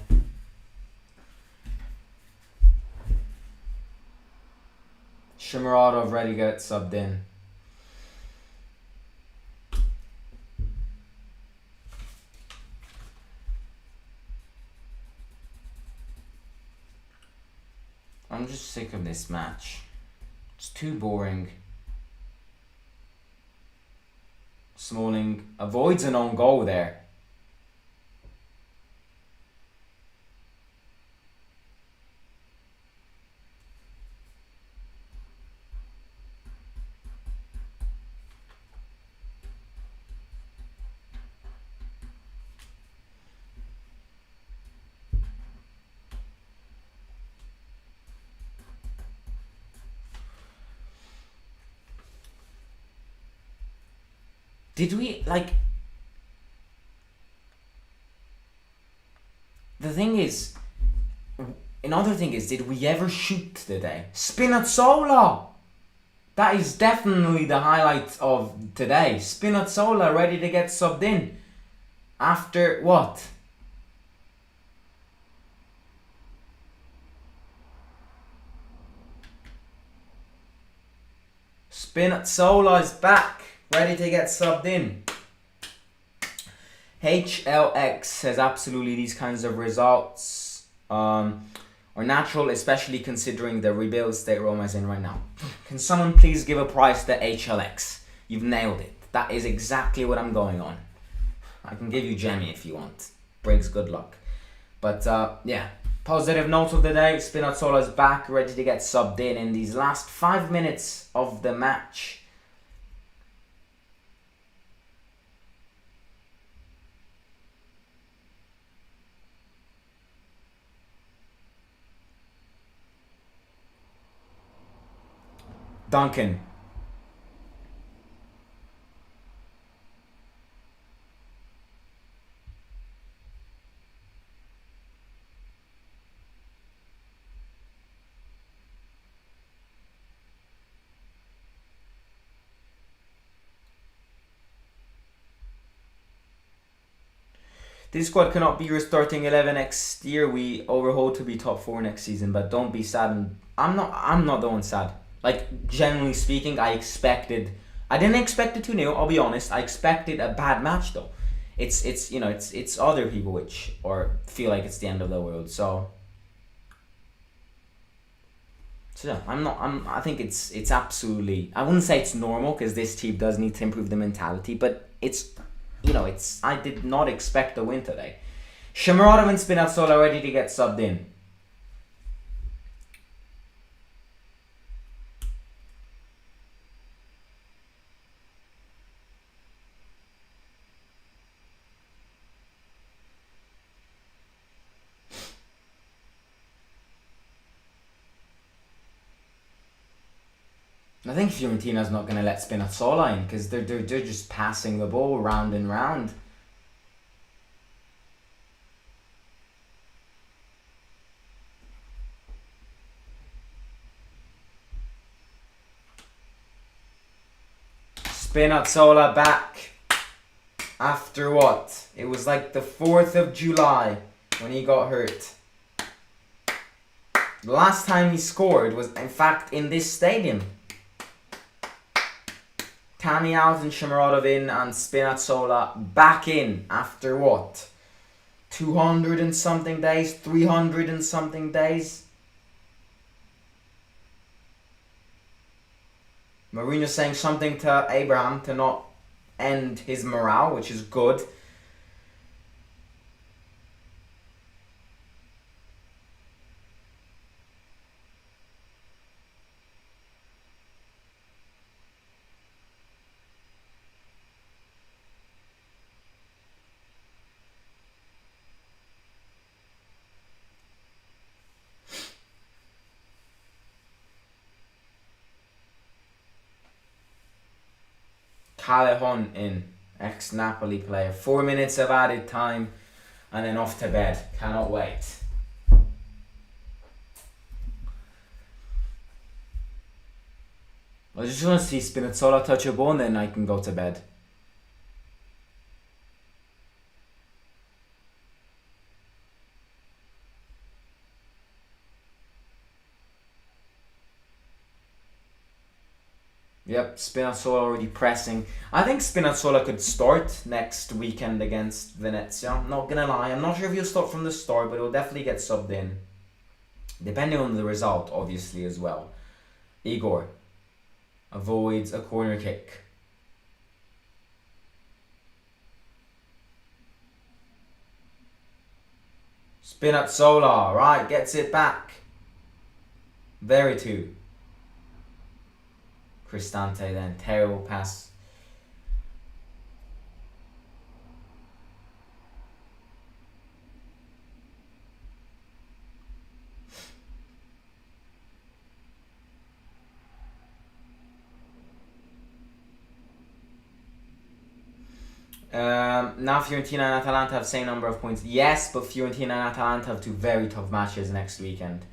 Shomurodov ready to get subbed in. I'm just sick of this match. It's too boring. Smalling avoids an own goal there. Did we, another thing is, did we ever shoot today? Spinazzola! That is definitely the highlight of today. Spinazzola ready to get subbed in. After what? Spinazzola is back. Ready to get subbed in. HLX says absolutely these kinds of results are natural, especially considering the rebuild state Roma is in right now. Can someone please give a price to HLX? You've nailed it. That is exactly what I'm going on. I can give you Jamie if you want. Briggs, good luck. But yeah, Positive note of the day, Spinazzola's back, ready to get subbed in these last 5 minutes of the match. Duncan. This squad cannot be your starting 11 next year. We overhaul to be top 4 next season, but don't be sad. And I'm not the one sad. Like, generally speaking, I didn't expect it 2-0, I'll be honest. I expected a bad match though. It's other people which or feel like it's the end of the world. So yeah, I think it's absolutely, I wouldn't say it's normal because this team does need to improve the mentality, but I did not expect a win today. Shomurodov and Spinazzola ready to get subbed in. I think Fiorentina's not going to let Spinazzola in because they're just passing the ball round and round. Spinazzola back after what? It was like the 4th of July when he got hurt. The last time he scored was in fact in this stadium. Tani out and Shomurodov in and Spinazzola back in after what? 200 and something days? 300 and something days? Mourinho saying something to Abraham to not end his morale, which is good. Callejon in, ex-Napoli player. 4 minutes of added time and then off to bed. Cannot wait. I just want to see Spinazzola touch a ball and then I can go to bed. Yep, Spinazzola already pressing. I think Spinazzola could start next weekend against Venezia. I'm not gonna lie, I'm not sure if he'll start from the start, but he'll definitely get subbed in. Depending on the result, obviously, as well. Igor avoids a corner kick. Spinazzola, right, gets it back. Veretout. Cristante then, terrible pass. Now Fiorentina and Atalanta have the same number of points. Yes, but Fiorentina and Atalanta have 2 very tough matches next weekend.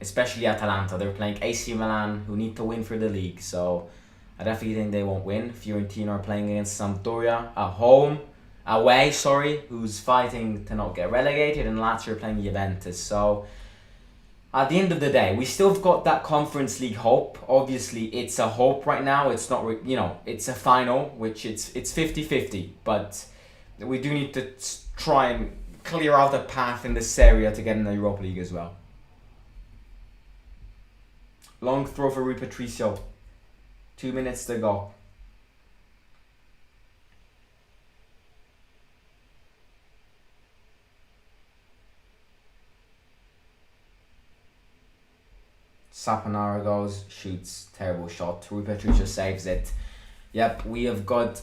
Especially Atalanta. They're playing AC Milan, who need to win for the league. So I definitely think they won't win. Fiorentina are playing against Sampdoria away, who's fighting to not get relegated, and Lazio are playing Juventus. So at the end of the day, we still have got that Conference League hope. Obviously, it's a hope right now. It's not, it's a final, which it's 50-50. But we do need to try and clear out a path in the Serie to get in the Europa League as well. Long throw for Rui Patricio. 2 minutes to go. Saponara goes, shoots, terrible shot. Rui Patricio saves it. Yep, we have got...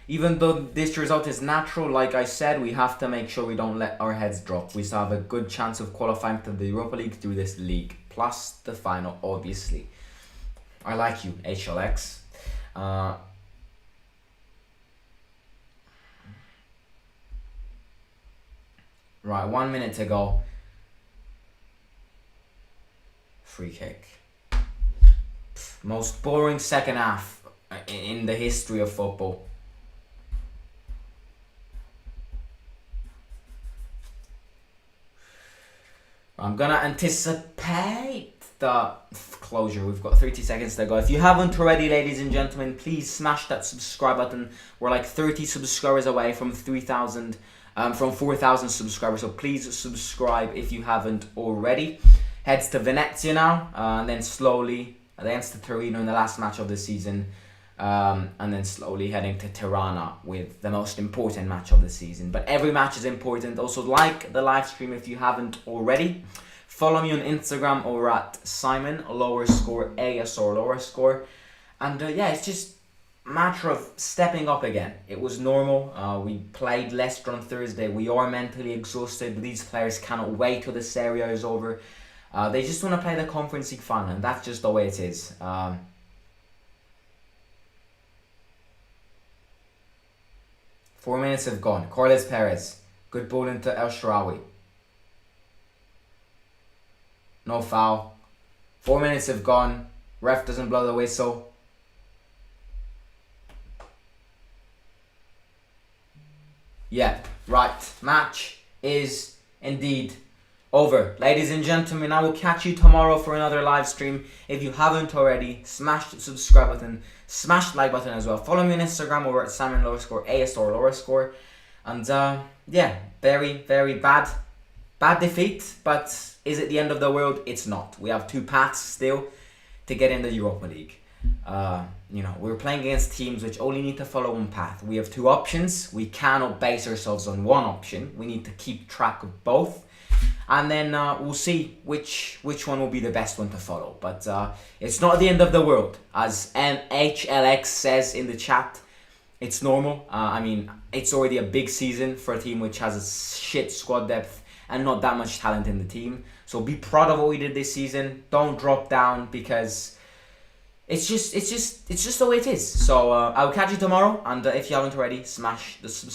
Even though this result is natural, like I said, we have to make sure we don't let our heads drop. We still have a good chance of qualifying to the Europa League through this league. Plus the final, obviously. I like you, HLX. Right, 1 minute to go. Free kick. Most boring second half in the history of football. I'm gonna anticipate the closure. We've got 30 seconds to go. If you haven't already, ladies and gentlemen, please smash that subscribe button. We're like 30 subscribers away from 3,000, from 4,000 subscribers. So please subscribe if you haven't already. Heads to Venezia now, and then slowly against the Torino in the last match of the season, and then slowly heading to Tirana with the most important match of the season. But every match is important. Also, like the live stream if you haven't already. Follow me on Instagram or at Simon AS Roma. And yeah, it's just a matter of stepping up again. It was normal. We played Leicester on Thursday. We are mentally exhausted. These players cannot wait till the Serie is over. They just want to play the Conference League final, and that's just the way it is. 4 minutes have gone. Carles Perez. Good ball into El Shaarawy. No foul. 4 minutes have gone. Ref doesn't blow the whistle. Yeah, right. Match is indeed over. Ladies and gentlemen, I will catch you tomorrow for another live stream. If you haven't already, smash the subscribe button, smash the like button as well. Follow me on Instagram over at Simon_AS_. And yeah, very, very bad defeat, but is it the end of the world? It's not. We have 2 paths still to get in the Europa League. We're playing against teams which only need to follow one path. We have 2 options. We cannot base ourselves on one option. We need to keep track of both. And then we'll see which one will be the best one to follow. But it's not the end of the world. As HLX says in the chat, it's normal. It's already a big season for a team which has a shit squad depth and not that much talent in the team. So be proud of what we did this season. Don't drop down, because it's just the way it is. So I will catch you tomorrow. And if you haven't already, smash the subscribe.